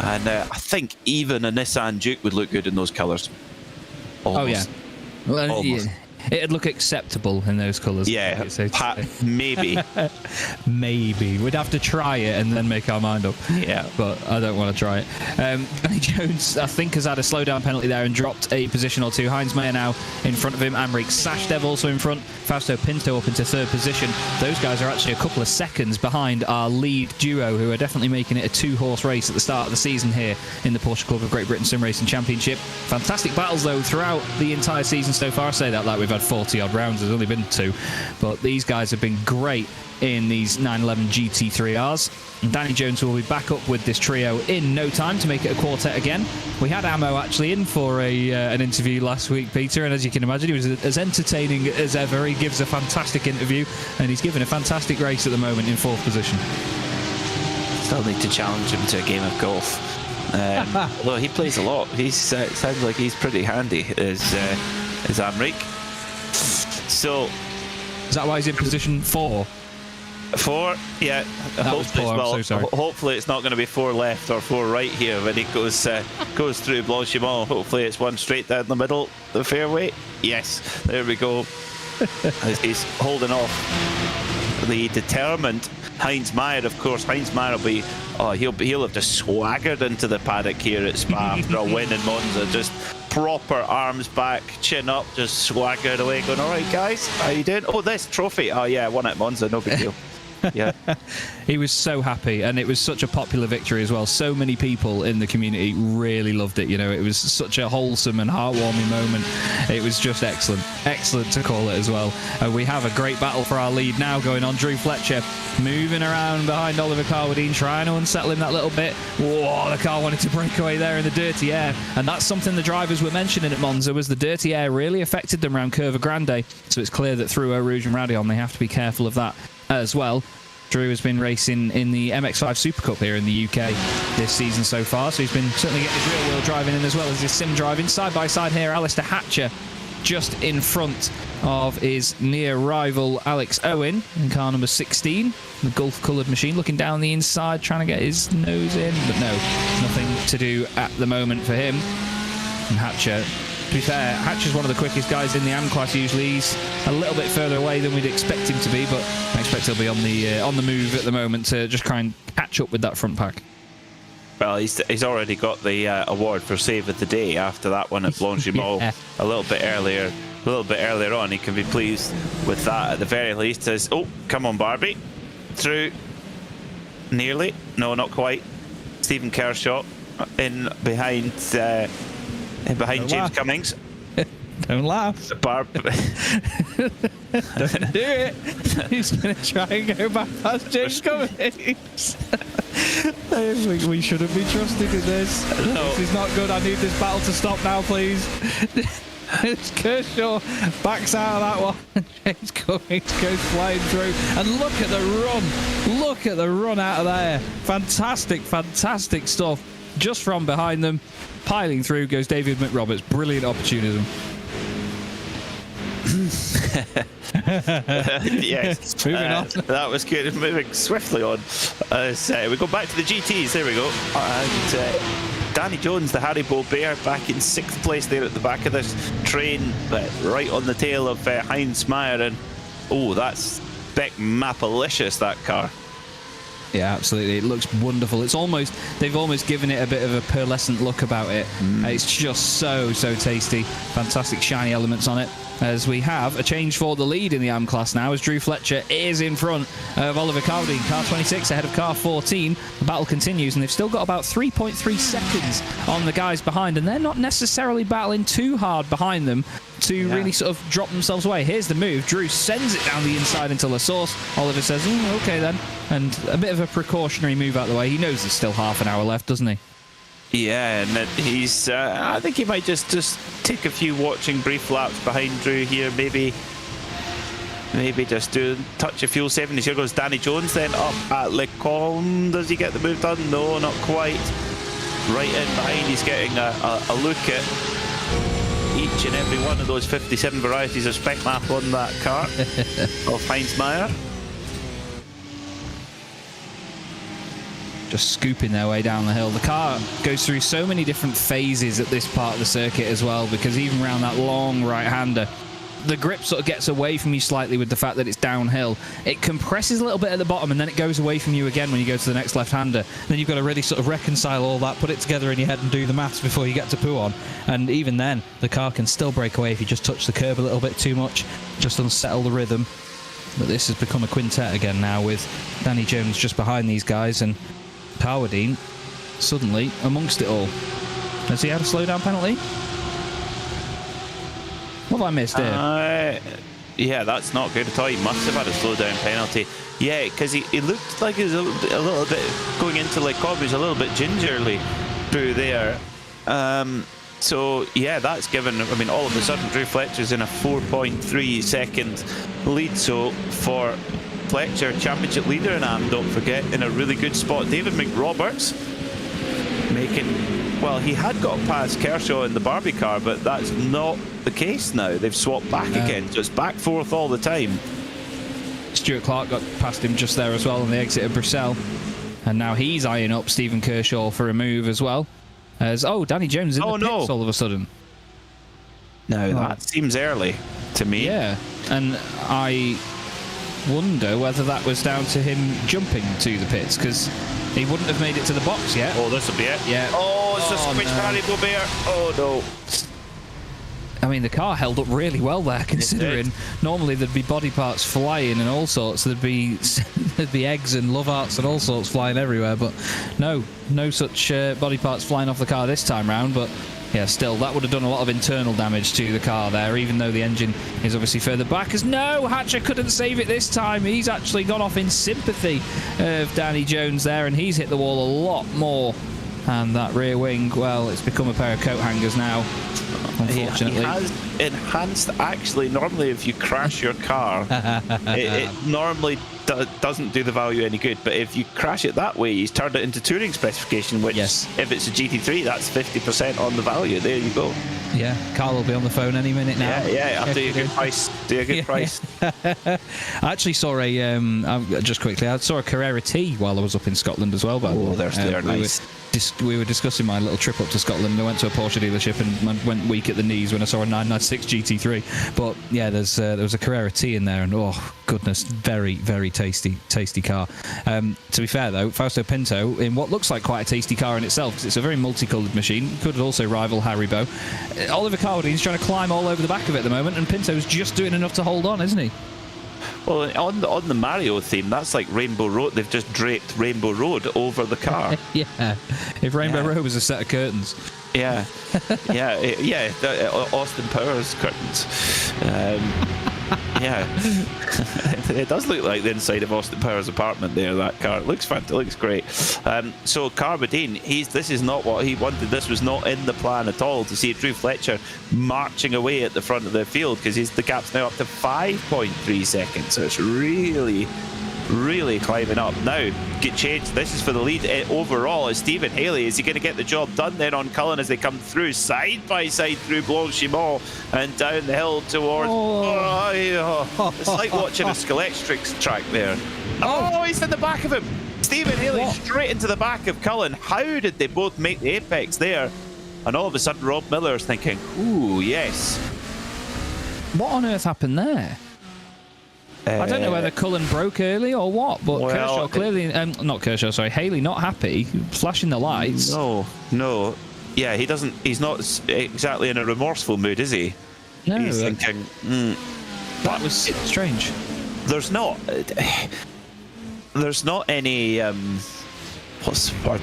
and I think even a Nissan Duke would look good in those colours. Almost. Oh yeah, well, It'd look acceptable in those colours. Yeah, maybe. Maybe. We'd have to try it and then make our mind up. Yeah. But I don't want to try it. Danny Jones, I think, has had a slowdown penalty there and dropped a position or two. Heinz Meyer now in front of him. Amrik Sashdev also in front. Fausto Pinto up into third position. Those guys are actually a couple of seconds behind our lead duo, who are definitely making it a two-horse race at the start of the season here in the Porsche Club of Great Britain Sim Racing Championship. Fantastic battles, though, throughout the entire season so far. I say that like we've had 40-odd rounds. There's only been 2. But these guys have been great in these 911 GT3Rs. And Danny Jones will be back up with this trio in no time to make it a quartet again. We had Ammo actually in for an interview last week, Peter, and as you can imagine, he was as entertaining as ever. He gives a fantastic interview, and he's given a fantastic race at the moment in 4th position. Still need to challenge him to a game of golf. Although he plays a lot, he sounds like he's pretty handy as Amrik. So, is that why he's in position 4? 4, yeah. Hopefully it's not going to be 4 left or 4 right here when he goes through Blanchimont. Hopefully it's one straight down the middle, the fairway. Yes, there we go. He's holding off the determined Heinz Meyer. Of course, Heinz Meyer will be. Oh, he'll have just swaggered into the paddock here at Spa after a win in Monza. Just proper arms back, chin up, just swaggered away, going, "All right, guys, how you doing? Oh, this trophy. Oh yeah, I won at Monza. No big deal." Yeah. He was so happy, and it was such a popular victory as well. So many people in the community really loved it. You know, it was such a wholesome and heartwarming moment. It was just excellent to call it as well. We have a great battle for our lead now going on. Drew Fletcher moving around behind Oliver Carwadine, trying to unsettle him that little bit. Whoa, the car wanted to break away there in the dirty air, and that's something the drivers were mentioning at Monza, was the dirty air really affected them around Curva Grande. So it's clear that through Eau Rouge and Radeon they have to be careful of that as well. Drew has been racing in the MX5 Super Cup here in the UK this season so far, so he's been certainly getting his real-world driving in as well as his sim driving. Side-by-side here, Alistair Hatcher just in front of his near rival Alex Owen in car number 16, the Gulf-coloured machine, looking down the inside, trying to get his nose in, but no, nothing to do at the moment for him. And Hatcher, to be fair, Hatcher's one of the quickest guys in the AM class usually. He's a little bit further away than we'd expect him to be, but I expect he'll be on the move at the moment to just try and catch up with that front pack. Well, he's already got the award for save of the day after that one at Blanchimont. Yeah. a little bit earlier on. He can be pleased with that at the very least. As oh, come on, Barbie, through, nearly, no, not quite. Stephen Kershaw in behind James Cummings. Don't laugh. Don't do it. He's going to try and go back past James Cummings. We shouldn't be trusting in this. No. This is not good. I need this battle to stop now, please. Kershaw backs out of that one. James Cummings goes flying through. And look at the run. Look at the run out of there. Fantastic stuff. Just from behind them, piling through goes David McRoberts. Brilliant opportunism. Yes, moving on. That was good. Moving swiftly on. We go back to the GTs. There we go. And Danny Jones, the Haribo Bear, back in 6th place there at the back of this train, but right on the tail of Heinz Meyer. And oh, that's Beck Mapalicious, that car. Yeah, absolutely. It looks wonderful. They've almost given it a bit of a pearlescent look about it. It's just so tasty. Fantastic shiny elements on it. As we have a change for the lead in the AM class now, as Drew Fletcher is in front of Oliver Carwadine. Car 26 ahead of car 14. The battle continues, and they've still got about 3.3 seconds on the guys behind, and they're not necessarily battling too hard behind them to really sort of drop themselves away. Here's the move. Drew sends it down the inside into La Source. Oliver says, okay then. And a bit of a precautionary move out of the way. He knows there's still half an hour left, doesn't he? Yeah, and he's. I think he might just take a few watching brief laps behind Drew here. Maybe just touch a fuel savings. Here goes Danny Jones then up at Le Combe. Does he get the move done? No, not quite. Right in behind, he's getting a look at each and every one of those 57 varieties of spec map on that car of Heinz Meyer. Just scooping their way down the hill. The car goes through so many different phases at this part of the circuit as well, because even around that long right-hander, the grip sort of gets away from you slightly with the fact that it's downhill. It compresses a little bit at the bottom, and then it goes away from you again when you go to the next left-hander. Then you've got to really sort of reconcile all that, put it together in your head and do the maths before you get to Pouhon. And even then, the car can still break away if you just touch the curb a little bit too much, just unsettle the rhythm. But this has become a quintet again now, with Danny Jones just behind these guys, and Powerdean suddenly amongst it all. Has he had a slowdown penalty? What have I missed here? Yeah, that's not good at all. He must have had a slowdown penalty. Yeah, because he looked like he was a little bit going into like Cobb. He was a little bit gingerly through there. So yeah, that's given. I mean, all of a sudden, Drew Fletcher's in a 4.3 second lead. So for Fletcher, championship leader, and don't forget, in a really good spot, David McRoberts making. Well, he had got past Kershaw in the Barbie car, but that's not the case now. They've swapped back again, so it's back forth all the time. Stuart Clark got past him just there as well on the exit of Bruxelles. And now he's eyeing up Stephen Kershaw for a move as well. As Danny Jones in the pits all of a sudden. No, that seems early to me. Yeah, and I wonder whether that was down to him jumping to the pits, because he wouldn't have made it to the box yet. Oh, this will be it. Yeah. Oh, it's a squished Harry Bobert. Oh, no. I mean, the car held up really well there, considering normally there'd be body parts flying and all sorts. There'd be eggs and love hearts and all sorts flying everywhere, but no such body parts flying off the car this time round. But yeah, still, that would have done a lot of internal damage to the car there, even though the engine is obviously further back. As no, Hatcher couldn't save it this time. He's actually gone off in sympathy of Danny Jones there, and he's hit the wall a lot more. And that rear wing, well, it's become a pair of coat hangers now, unfortunately. He has enhanced, actually, normally if you crash your car, it normally doesn't do the value any good, but if you crash it that way, he's turned it into touring specification, which, if it's a GT3, that's 50% on the value. There you go. Yeah, Carl will be on the phone any minute now. Yeah, I'll do you a good price. Do a good price. I actually saw just quickly, I saw a Carrera T while I was up in Scotland as well. They're nice. We were discussing my little trip up to Scotland. I went to a Porsche dealership and went weak at the knees when I saw a 996 GT3. But yeah, there was a Carrera T in there, and oh goodness, very, very tasty car. To be fair though, Fausto Pinto in what looks like quite a tasty car in itself, because it's a very multicoloured machine. Could also rival Haribo. Oliver Carwadine's trying to climb all over the back of it at the moment, and Pinto's just doing enough to hold on, isn't he? Well, on the Mario theme, that's like Rainbow Road. They've just draped Rainbow Road over the car. Yeah. If Rainbow Road was a set of curtains. Yeah. Austin Powers curtains. Yeah. It does look like the inside of Austin Powers' apartment there, that car. It looks fantastic. It looks great. So Carwadiene, this is not what he wanted. This was not in the plan at all, to see Drew Fletcher marching away at the front of the field, because the gap's now up to 5.3 seconds. So it's really climbing up. Now, get changed. This is for the lead overall. Is Stephen Haley. Is he going to get the job done then on Cullen as they come through side by side through Blanchimont and down the hill towards... It's like watching a Skeletrix track there. Oh, he's in the back of him. Stephen Haley straight into the back of Cullen. How did they both make the apex there? And all of a sudden, Rob Miller's thinking, ooh, yes. What on earth happened there? I don't know whether Cullen broke early or what, but Kershaw clearly... not Kershaw, sorry. Haley not happy, flashing the lights. No. Yeah, he's not exactly in a remorseful mood, is he? No. He's thinking... That was strange. There's not any... what's the word?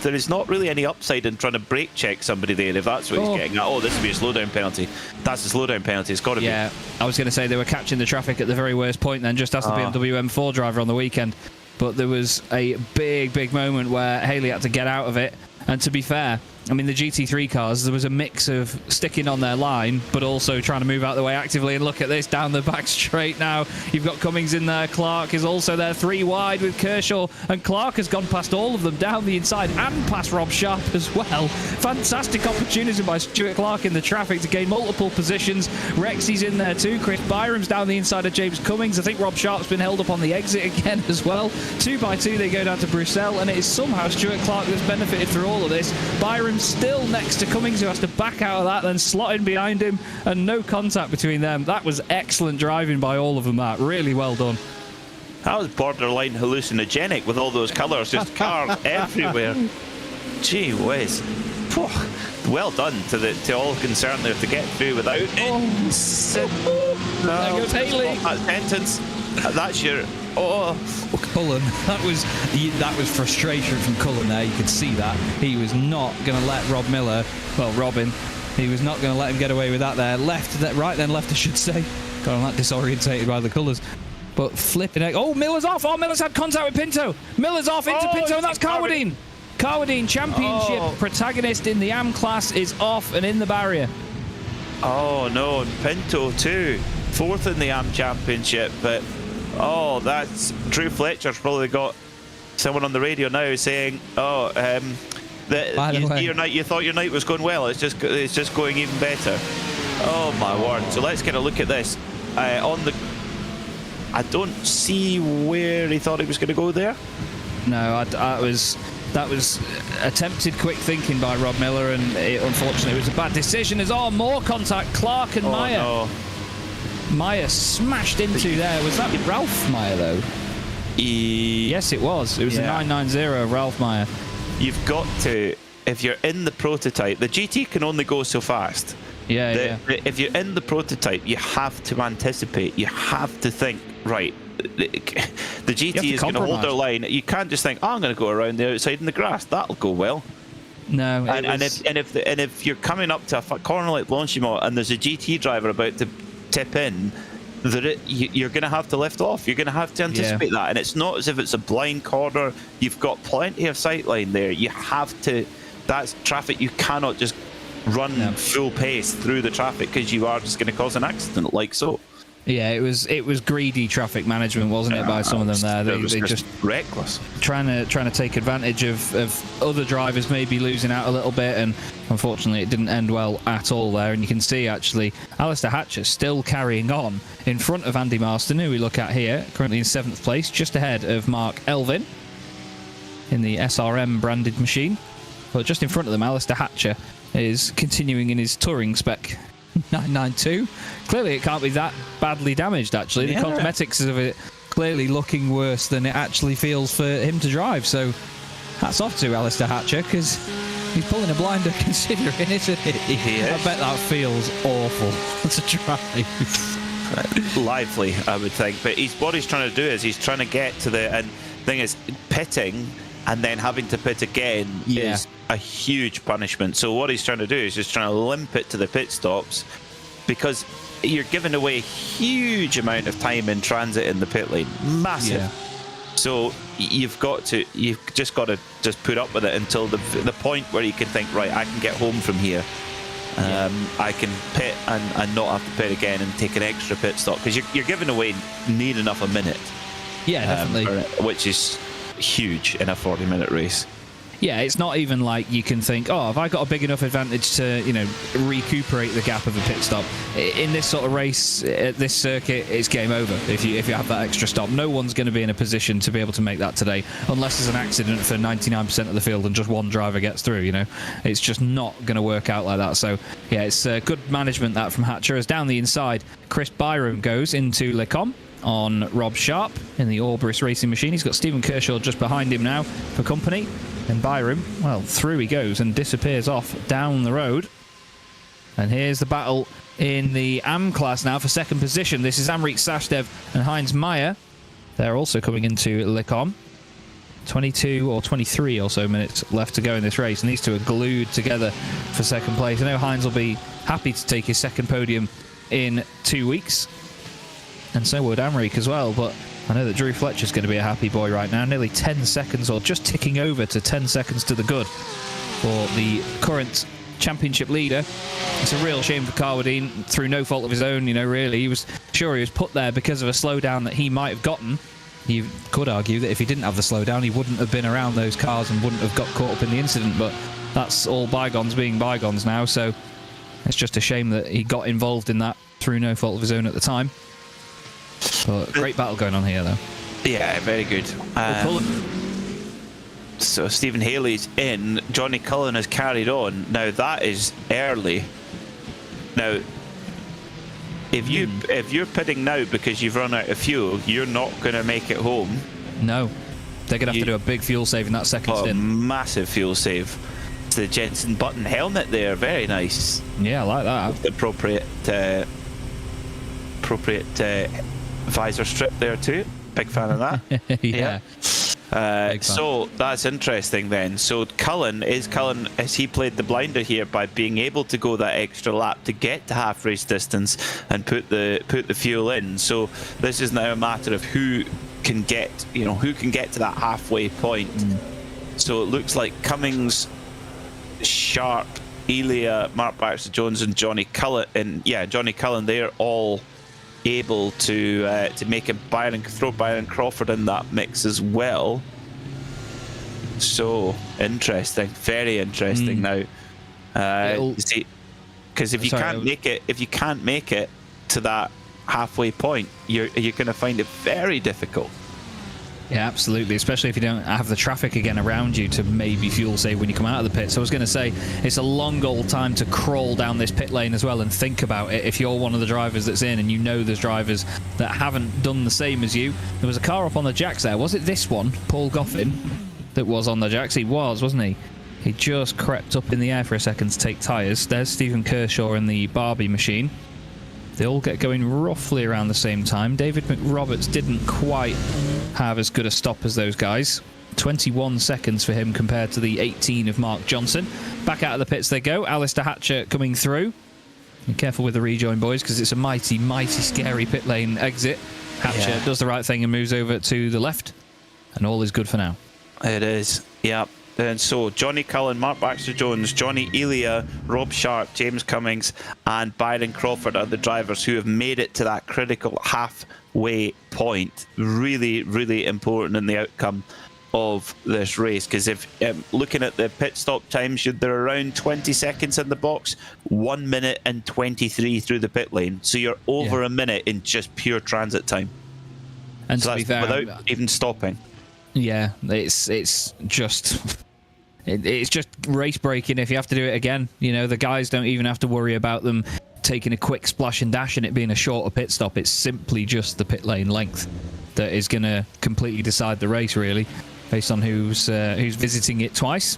There is not really any upside in trying to brake check somebody there, if that's what he's getting at. Oh, this would be a slowdown penalty. That's a slowdown penalty. It's got to be. Yeah, I was going to say they were catching the traffic at the very worst point then, just as the BMW M4 driver on the weekend. But there was a big moment where Haley had to get out of it. And to be fair, I mean, the GT3 cars, there was a mix of sticking on their line, but also trying to move out the way actively. And look at this, down the back straight now. You've got Cummings in there. Clark is also there, 3 wide with Kershaw. And Clark has gone past all of them down the inside and past Rob Sharp as well. Fantastic opportunity by Stuart Clark in the traffic to gain multiple positions. Rexy's in there too. Chris Byram's down the inside of James Cummings. I think Rob Sharp's been held up on the exit again as well. 2 by 2 they go down to Bruxelles, and it is somehow Stuart Clark that's benefited through all of this. Byram's still next to Cummings, who has to back out of that, then slot in behind him, and no contact between them. That was excellent driving by all of them, that. Really well done. That was borderline hallucinogenic with all those colours, just cars everywhere. Gee whiz. Well done to all concerned there to get through without it. There goes Haley. That sentence. That's your... Cullen, that was frustration from Cullen there. You could see that. He was not going to let Robin, he was not going to let him get away with that there. Right then left, I should say. Got on that disorientated by the colours. But flipping it. Oh, Miller's off. Oh, Miller's had contact with Pinto. Miller's off into Pinto, and that's Carwadine. Carwadine, championship protagonist in the AM class, is off and in the barrier. Oh, no. And Pinto, too. 4th in the AM championship. But, that's... Drew Fletcher's probably got someone on the radio now saying, you thought your night was going well. It's just going even better. Oh, my word. So let's get a look at this. I don't see where he thought he was going to go there. No, that was attempted quick thinking by Rob Miller, and unfortunately it was a bad decision. There's more contact. Clark and Meyer. No. Meyer smashed into there. Was that Ralph Meyer though? Yes, it was. It was the 990 of Ralph Meyer. You've got to, if you're in the prototype, the GT can only go so fast. If you're in the prototype, you have to anticipate. You have to think, right, the GT is going to hold their line. You can't just think, I'm going to go around the outside in the grass. That'll go well. No. If you're coming up to a corner like Blanchimont and there's a GT driver about to tip in, you're going to have to lift off. You're going to have to anticipate that. And it's not as if it's a blind corner. You've got plenty of sight line there. You have to. That's traffic. You cannot just run full pace through the traffic, because you are just going to cause an accident like so. Yeah, it was greedy traffic management, wasn't it, by some of them there? They just reckless, trying to take advantage of other drivers maybe losing out a little bit, and unfortunately it didn't end well at all there. And you can see actually Alistair Hatcher still carrying on in front of Andy Marston, who we look at here, currently in 7th place, just ahead of Mark Elvin in the SRM branded machine. But just in front of them, Alistair Hatcher is continuing in his touring spec 992. Clearly it can't be that badly damaged, actually. The cosmetics of it clearly looking worse than it actually feels for him to drive. So hats off to Alistair Hatcher, because he's pulling a blinder considering, isn't he? I bet that feels awful to drive. Lively, I would think. But what he's trying to do is he's trying to get to the... And thing is, pitting and then having to pit again is a huge punishment. So what he's trying to do is just trying to limp it to the pit stops, because you're giving away a huge amount of time in transit in the pit lane. Massive. So you've just got to put up with it until the point where you can think, right, I can get home from here. I can pit and not have to pit again and take an extra pit stop, because you're giving away near enough a minute. Yeah, definitely. Which is huge in a 40-minute race. Yeah, it's not even like you can think, have I got a big enough advantage to, recuperate the gap of a pit stop? In this sort of race, at this circuit, it's game over if you have that extra stop. No one's going to be in a position to be able to make that today, unless there's an accident for 99% of the field and just one driver gets through, It's just not going to work out like that. So, yeah, it's good management that from Hatcher. As down the inside, Chris Byram goes into Lecombe on Rob Sharp in the Orbris racing machine. He's got Stephen Kershaw just behind him now for company. And Byram, through he goes and disappears off down the road. And here's the battle in the AM class now for second position. This is Amrik Sashdev and Heinz Meyer. They're also coming into Lecombe. 22 or 23 or so minutes left to go in this race, and these two are glued together for second place. I know Heinz will be happy to take his second podium in 2 weeks. And so would Amrik as well, but I know that Drew Fletcher's going to be a happy boy right now. Nearly 10 seconds, or just ticking over to 10 seconds to the good for the current championship leader. It's a real shame for Carwadine, through no fault of his own, really. He was put there because of a slowdown that he might have gotten. You could argue that if he didn't have the slowdown, he wouldn't have been around those cars and wouldn't have got caught up in the incident, but that's all bygones being bygones now, so it's just a shame that he got involved in that through no fault of his own at the time. But great battle going on here, though. Yeah, very good. So Stephen Haley's in. Johnny Cullen has carried on. Now that is early. Now, if you're pitting now because you've run out of fuel, you're not going to make it home. No, they're going to have to do a big fuel save in that second stint. Massive fuel save. It's the Jensen Button helmet there, very nice. Yeah, I like that. With the appropriate visor strip there too. Big fan of that. Yeah. So that's interesting then. So Cullen, has he played the blinder here by being able to go that extra lap to get to half race distance and put the fuel in? So this is now a matter of who can get to that halfway point. So it looks like Cummings, Sharp, Elia, Mark Baxter-Jones, and Johnny Cullen, they're all able to make a throw Byron Crawford in that mix as well. So interesting, very interesting now. See, because if you can't make it to that halfway point, you're going to find it very difficult. Yeah, absolutely, especially if you don't have the traffic again around you to maybe fuel save when you come out of the pit. So I was going to say, it's a long old time to crawl down this pit lane as well and think about it if you're one of the drivers that's in and you know there's drivers that haven't done the same as you. There was a car up on the jacks there. Was it this one, Paul Goffin, that was on the jacks? He was, wasn't he? He just crept up in the air for a second to take tyres. There's Stephen Kershaw in the Barbie machine. They all get going roughly around the same time. David McRoberts didn't quite have as good a stop as those guys. 21 seconds for him compared to the 18 of Mark Johnson. Back out of the pits they go. Alistair Hatcher coming through. Be careful with the rejoin, boys, because it's a mighty, mighty scary pit lane exit. Hatcher does the right thing and moves over to the left. And all is good for now. It is, yeah. And so Johnny Cullen, Mark Baxter-Jones, Johnny Elia, Rob Sharp, James Cummings and Byron Crawford are the drivers who have made it to that critical halfway point. Really, really important in the outcome of this race, because if looking at the pit stop times, they're around 20 seconds in the box, 1 minute and 23 through the pit lane. So you're over a minute in just pure transit time. And so to be fair, without even stopping. Yeah, it's just... It's just race breaking if you have to do it again. You know, the guys don't even have to worry about them taking a quick splash and dash and it being a shorter pit stop. It's simply just the pit lane length that is going to completely decide the race, really, based on who's visiting it twice.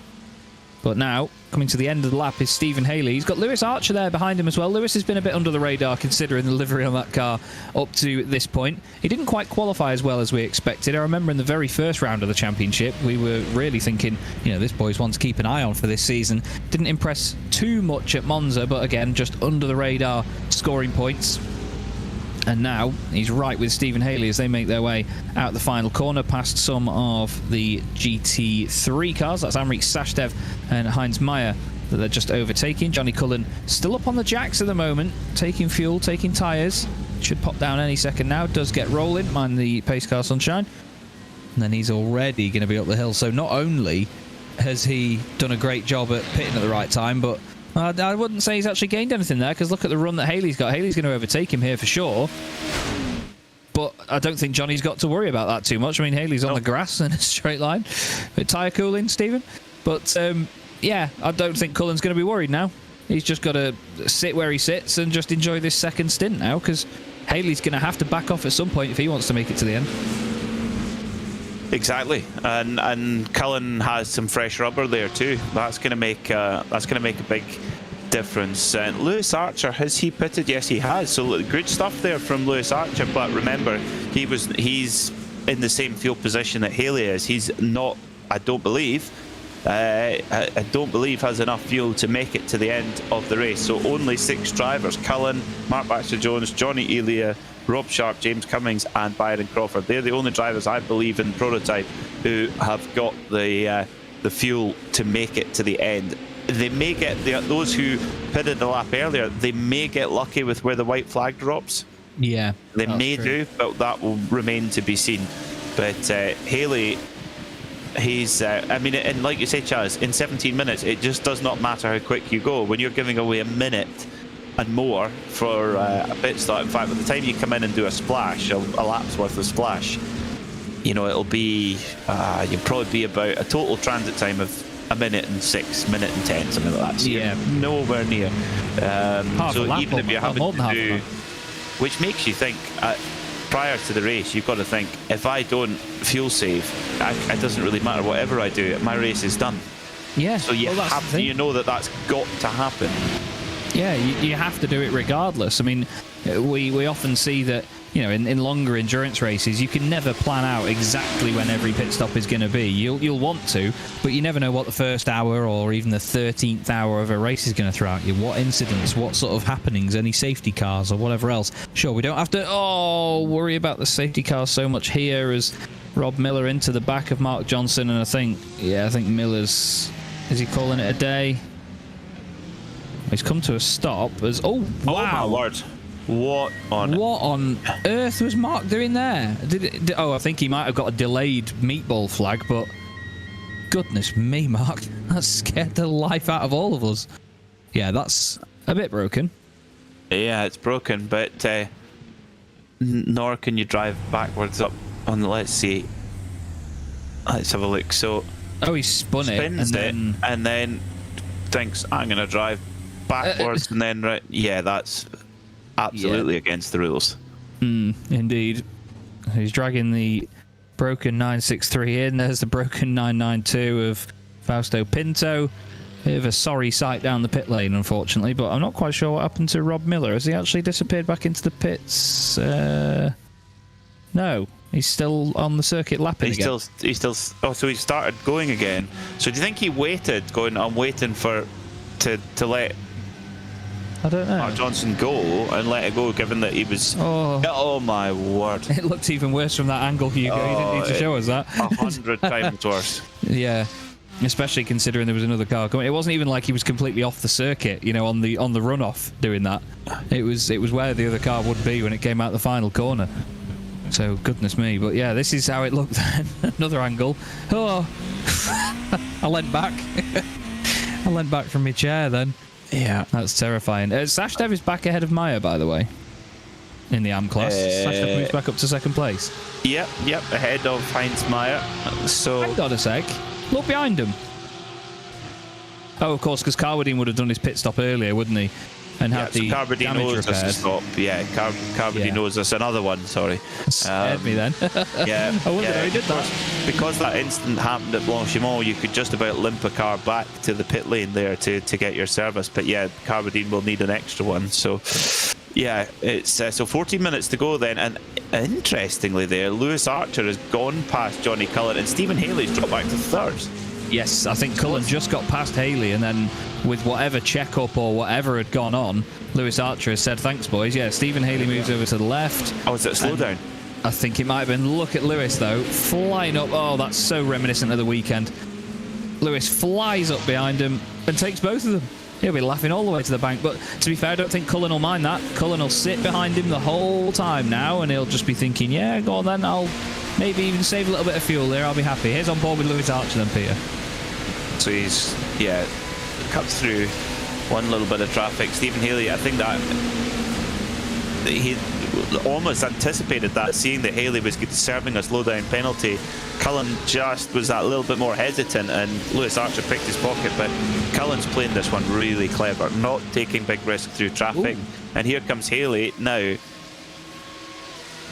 But now, coming to the end of the lap is Stephen Haley. He's got Lewis Archer there behind him as well. Lewis has been a bit under the radar considering the livery on that car up to this point. He didn't quite qualify as well as we expected. I remember in the very first round of the championship, we were really thinking, you know, this boy's one to keep an eye on for this season. Didn't impress too much at Monza, but again, just under the radar scoring points. And now he's right with Stephen Haley as they make their way out the final corner past some of the GT3 cars. That's Amrik Sashdev and Heinz Meyer that they're just overtaking. Johnny Cullen still up on the jacks at the moment, taking fuel, taking tyres. Should pop down any second now. Does get rolling, mind the pace car Sunshine. And then he's already going to be up the hill. So not only has he done a great job at pitting at the right time, but I wouldn't say he's actually gained anything there, because look at the run that Haley's got. Haley's going to overtake him here for sure. But I don't think Johnny's got to worry about that too much. I mean, Haley's on the grass in a straight line. Bit tyre cooling, Stephen. But, yeah, I don't think Cullen's going to be worried now. He's just got to sit where he sits and just enjoy this second stint now, because Haley's going to have to back off at some point if he wants to make it to the end. Exactly, and Cullen has some fresh rubber there too. That's going to make a big difference. Lewis Archer, has he pitted? Yes, he has. So good stuff there from Lewis Archer. But remember, he's in the same field position that Haley is. He's not. I don't believe has enough fuel to make it to the end of the race. So only 6 drivers: Cullen, Mark Baxter-Jones, Johnny Elia, Rob Sharp, James Cummings and Byron Crawford. They're the only drivers, I believe, in prototype who have got the fuel to make it to the end. They may get those who pitted the lap earlier, they may get lucky with where the white flag drops. Yeah, they may do, but that will remain to be seen. But Haley, he's I mean, and like you say, Chaz, in 17 minutes it just does not matter how quick you go. When you're giving away a minute and more for a pit stop. In fact, by the time you come in and do a splash, a lap's worth of splash, it'll be you'll probably be about a total transit time of a minute and 6, minute and 10, something like that. So Yeah. you're nowhere near. Half a So lap, even if you're more having than half a to do, lap. which makes you think, prior to the race, you've got to think, if I don't fuel save, it doesn't really matter. Whatever I do, my race is done. Yeah. So you well, have to, that's got to happen. Yeah, you have to do it regardless. I mean, we often see that, in longer endurance races, you can never plan out exactly when every pit stop is going to be. You'll want to, but you never know what the first hour or even the 13th hour of a race is going to throw at you. What incidents, what sort of happenings, any safety cars or whatever else. Sure, we don't have to worry about the safety cars so much here as Rob Miller into the back of Mark Johnson, and I think Miller's, is he calling it a day? He's come to a stop as wow. Oh my word. What on earth was Mark doing there? I think he might have got a delayed meatball flag, but goodness me, Mark, that scared the life out of all of us. Yeah, that's a bit broken. Yeah, it's broken, but nor can you drive backwards up on the, let's see. Let's have a look. So he spins and then thinks, I'm going to drive backwards and then that's absolutely against the rules. Indeed. He's dragging the broken 963 in. There's the broken 992 of Fausto Pinto. Bit of a sorry sight down the pit lane, unfortunately, but I'm not quite sure what happened to Rob Miller. Has he actually disappeared back into the pits? No. He's still on the circuit lapping again. He's still. Oh, so he started going again. So do you think he waited, I'm waiting to let I don't know. Mark Johnson go and let it go, given that he was. Oh my word! It looked even worse from that angle, Hugo. You didn't need to show us that. 100 times worse. Yeah, especially considering there was another car coming. It wasn't even like he was completely off the circuit, on the runoff doing that. It was where the other car would be when it came out the final corner. So goodness me, but yeah, this is how it looked then. Another angle. Oh, I leant back. I leant back from my chair then. Yeah, that's terrifying. Sashdev is back ahead of Meyer, by the way, in the AM class. Sashdev moves back up to second place. Yep, ahead of Heinz Meyer. So hang on a sec. Look behind him. Oh, of course, because Carwadine would have done his pit stop earlier, wouldn't he? And had the damage repaired. Stop. Yeah, Carwadine knows us. Another one, sorry. Scared me then. Yeah. I wonder how he did that. Because that incident happened at Blanchimont, you could just about limp a car back to the pit lane there to get your service. But yeah, Carwadine will need an extra one. So yeah, it's so 14 minutes to go then. And interestingly there, Lewis Archer has gone past Johnny Cullen and Stephen Haley's dropped back to third. Yes, I think Cullen just got past Haley, and then with whatever check-up or whatever had gone on, Lewis Archer has said, thanks, boys. Yeah, Stephen Haley moves over to the left. Oh, is it a slowdown? I think it might have been. Look at Lewis, though, flying up. Oh, that's so reminiscent of the weekend. Lewis flies up behind him and takes both of them. He'll be laughing all the way to the bank, but to be fair, I don't think Cullen will mind that. Cullen will sit behind him the whole time now, and he'll just be thinking, yeah, go on then, I'll maybe even save a little bit of fuel there, I'll be happy. Here's on board with Lewis Archer then, Peter. So he's, cuts through one little bit of traffic. Stephen Haley, I think that he almost anticipated that, seeing that Haley was serving a slowdown penalty. Cullen just was that little bit more hesitant, and Lewis Archer picked his pocket, but Cullen's playing this one really clever, not taking big risks through traffic. Ooh. And here comes Haley now.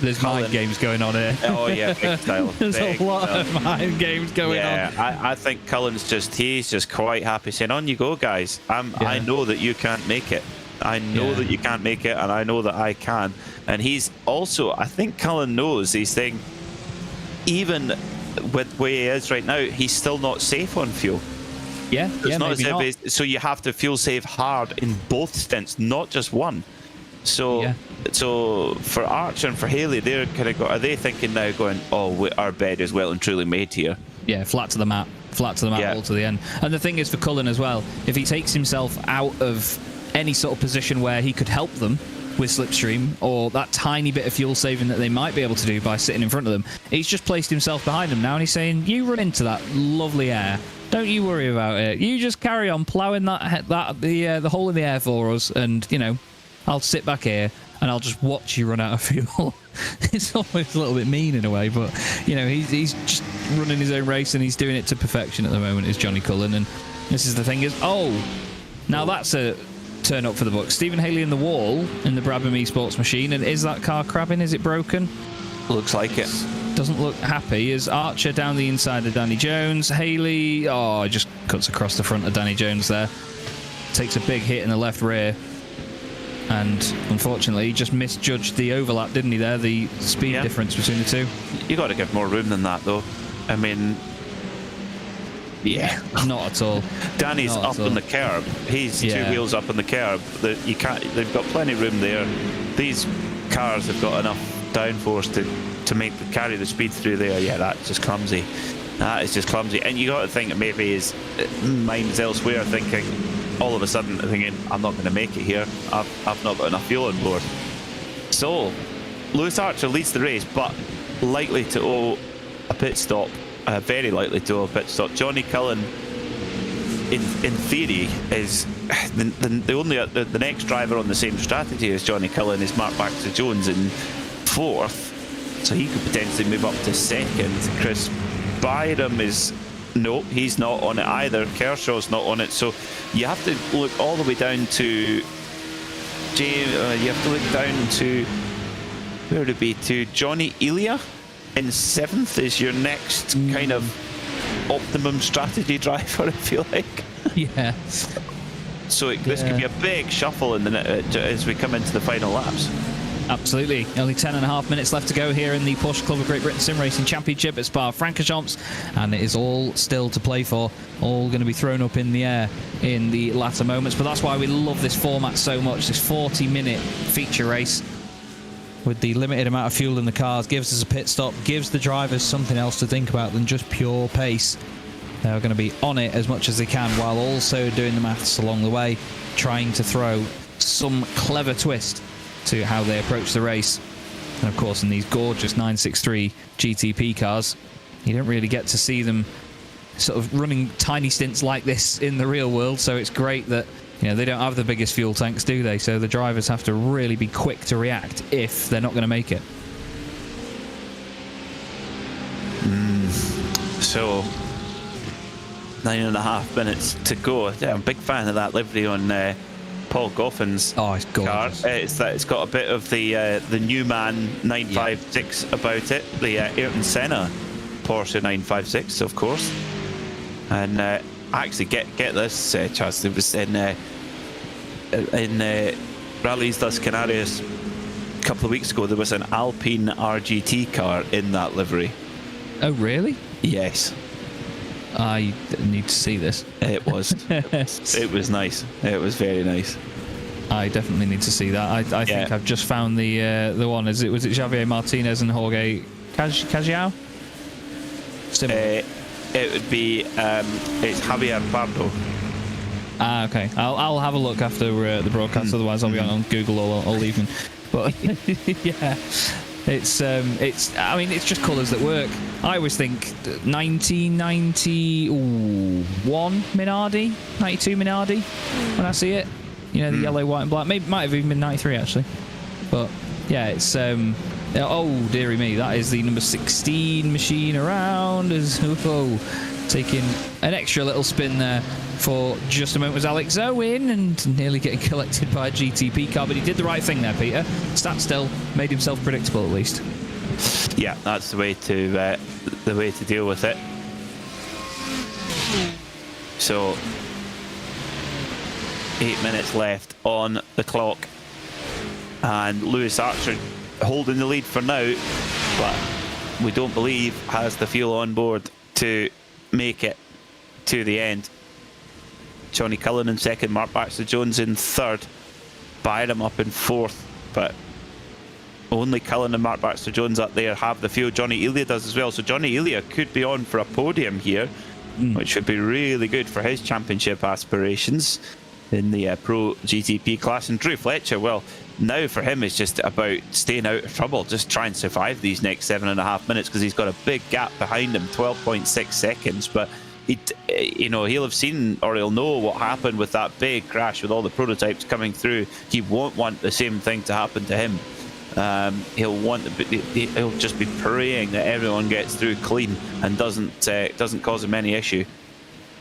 There's Cullen. Mind games going on here. Oh yeah, big style. There's a lot of mind games going on. Yeah, I think Cullen's he's just quite happy saying, on you go, guys. I know that you can't make it. I know that you can't make it, and I know that I can. And he's also, I think Cullen knows, he's saying, even with the way he is right now, he's still not safe on fuel. Yeah, it's not as if so you have to fuel save hard in both stints, not just one. So, so for Archer and for Haley, they're kind of are they thinking now, going, oh, our bed is well and truly made here? Yeah, flat to the mat, all to the end. And the thing is for Cullen as well, if he takes himself out of any sort of position where he could help them with slipstream or that tiny bit of fuel saving that they might be able to do by sitting in front of them, he's just placed himself behind them now, and he's saying, you run into that lovely air. Don't you worry about it. You just carry on ploughing the hole in the air for us, and I'll sit back here and I'll just watch you run out of fuel. It's almost a little bit mean in a way, but you know, he's just running his own race and he's doing it to perfection at the moment. Is Johnny Cullen, and this is the thing is, now that's a turn up for the book. Stephen Haley in the wall in the Brabham Esports machine, and is that car crabbing? Is it broken? Looks like it. Doesn't look happy. Is Archer down the inside of Danny Jones? Haley, just cuts across the front of Danny Jones there. Takes a big hit in the left rear. And unfortunately, he just misjudged the overlap, didn't he, there? The speed difference between the two. You got to give more room than that, though. I mean, not at all. Danny's not up on the curb. He's 2 wheels up on the curb. You can't. They've got plenty of room there. These cars have got enough downforce to carry the speed through there. Yeah, that's just clumsy. That is just clumsy. And you got to think maybe his mind's elsewhere, thinking all of a sudden thinking, I'm not going to make it here. I've not got enough fuel on board. So Lewis Archer leads the race, but likely to owe a pit stop. Very likely to owe a pit stop. Johnny Cullen, in theory, is the next driver on the same strategy as Johnny Cullen is Mark Baxter-Jones in 4th, so he could potentially move up to 2nd. Chris Byram is he's not on it either. Kershaw's not on it, so you have to look all the way down to where would it be, to Johnny Elia in 7th is your next kind of optimum strategy driver, if you like. Yeah. So this could be a big shuffle as we come into the final laps. Absolutely. Only 10.5 minutes left to go here in the Porsche Club of Great Britain Sim Racing Championship at Spa-Francorchamps, and it is all still to play for, all going to be thrown up in the air in the latter moments. But that's why we love this format so much. This 40-minute feature race with the limited amount of fuel in the cars gives us a pit stop, gives the drivers something else to think about than just pure pace. They're going to be on it as much as they can while also doing the maths along the way, trying to throw some clever twist to how they approach the race. And of course, in these gorgeous 963 GTP cars, you don't really get to see them sort of running tiny stints like this in the real world, so it's great that they don't have the biggest fuel tanks, do they? So the drivers have to really be quick to react if they're not going to make it. So 9.5 minutes to go. Yeah, I'm a big fan of that livery on Paul Goffin's it's gorgeous. car. It's got a bit of the Newman 956 about it. The Ayrton Senna Porsche 956, of course. And actually, get this, Chaz. It was in Rally's Las Canarias a couple of weeks ago. There was an Alpine RGT car in that livery. Oh, really? Yes. I need to see this. It was. It was nice. It was very nice. I definitely need to see that. I think I've just found the one. Was it Javier Martinez and Jorge Cajiao? Similar. It would be it's Javier Pardo. Okay. I'll have a look after the broadcast. Otherwise, I'll be on Google all evening. But yeah, it's I mean, it's just colours that work. I always think 1991 Minardi, 92 Minardi when I see it. The yellow, white, and black. Maybe might have even been 93 actually. But yeah, it's oh dearie me, that is the number 16 machine around as taking an extra little spin there for just a moment was Alex Owen and nearly getting collected by a GTP car, but he did the right thing there, Peter. Sat still, made himself predictable at least. Yeah, that's the way to deal with it. So 8 minutes left on the clock, and Lewis Archer holding the lead for now, but we don't believe has the fuel on board to make it to the end. Johnny Cullen in 2nd, Mark Baxter-Jones in 3rd, Byram up in 4th, but only Cullen and Mark Baxter-Jones up there have the fuel. Johnny Elia does as well, so Johnny Elia could be on for a podium here, which would be really good for his championship aspirations in the Pro GTP class. And Drew Fletcher, well, now for him it's just about staying out of trouble, just try and survive these next 7.5 minutes, because he's got a big gap behind him, 12.6 seconds, but he'll have seen, or he'll know what happened with that big crash with all the prototypes coming through. He won't want the same thing to happen to him. He'll just be praying that everyone gets through clean and doesn't cause him any issue.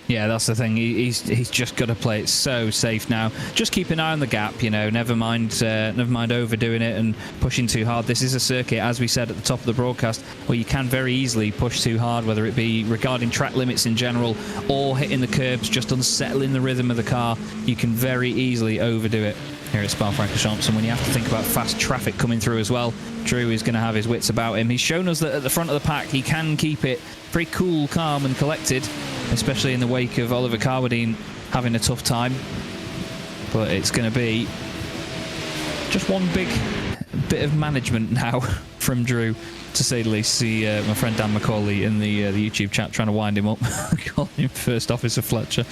Yeah, that's the thing. He's just got to play it so safe now. Just keep an eye on the gap, never mind overdoing it and pushing too hard. This is a circuit, as we said at the top of the broadcast, where you can very easily push too hard, whether it be regarding track limits in general or hitting the curbs, just unsettling the rhythm of the car. You can very easily overdo it here at Spa-Francorchamps, and when you have to think about fast traffic coming through as well, Drew is going to have his wits about him. He's shown us that at the front of the pack he can keep it pretty cool, calm and collected, especially in the wake of Oliver Carwadine having a tough time. But it's going to be just one big bit of management now from Drew, to say the least. See my friend Dan McCauley in the YouTube chat trying to wind him up, calling him First Officer Fletcher.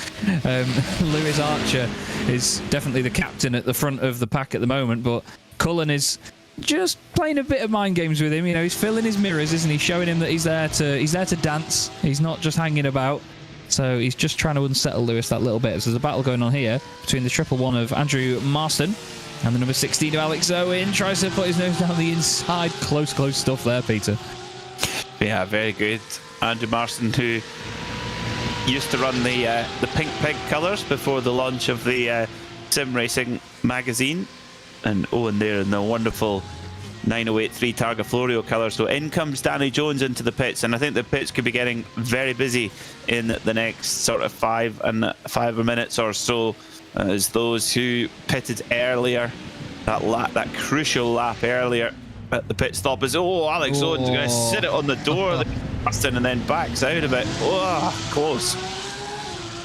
Lewis Archer is definitely the captain at the front of the pack at the moment, but Cullen is just playing a bit of mind games with him. He's filling his mirrors, isn't he? Showing him that he's there to dance. He's not just hanging about. So he's just trying to unsettle Lewis that little bit. So there's a battle going on here between the 111 of Andrew Marston and the number 16 of Alex Owen. Tries to put his nose down the inside. Close stuff there, Peter. Yeah, very good. Andrew Marston, who used to run the Pink Pig colours before the launch of the Sim Racing magazine. And Owen there in the wonderful 9083 Targa Florio colour. So in comes Danny Jones into the pits, and I think the pits could be getting very busy in the next sort of 5 minutes or so, as those who pitted earlier, that crucial lap earlier at the pit stop is Alex Owen's going to sit it on the door and then backs out of it. Close.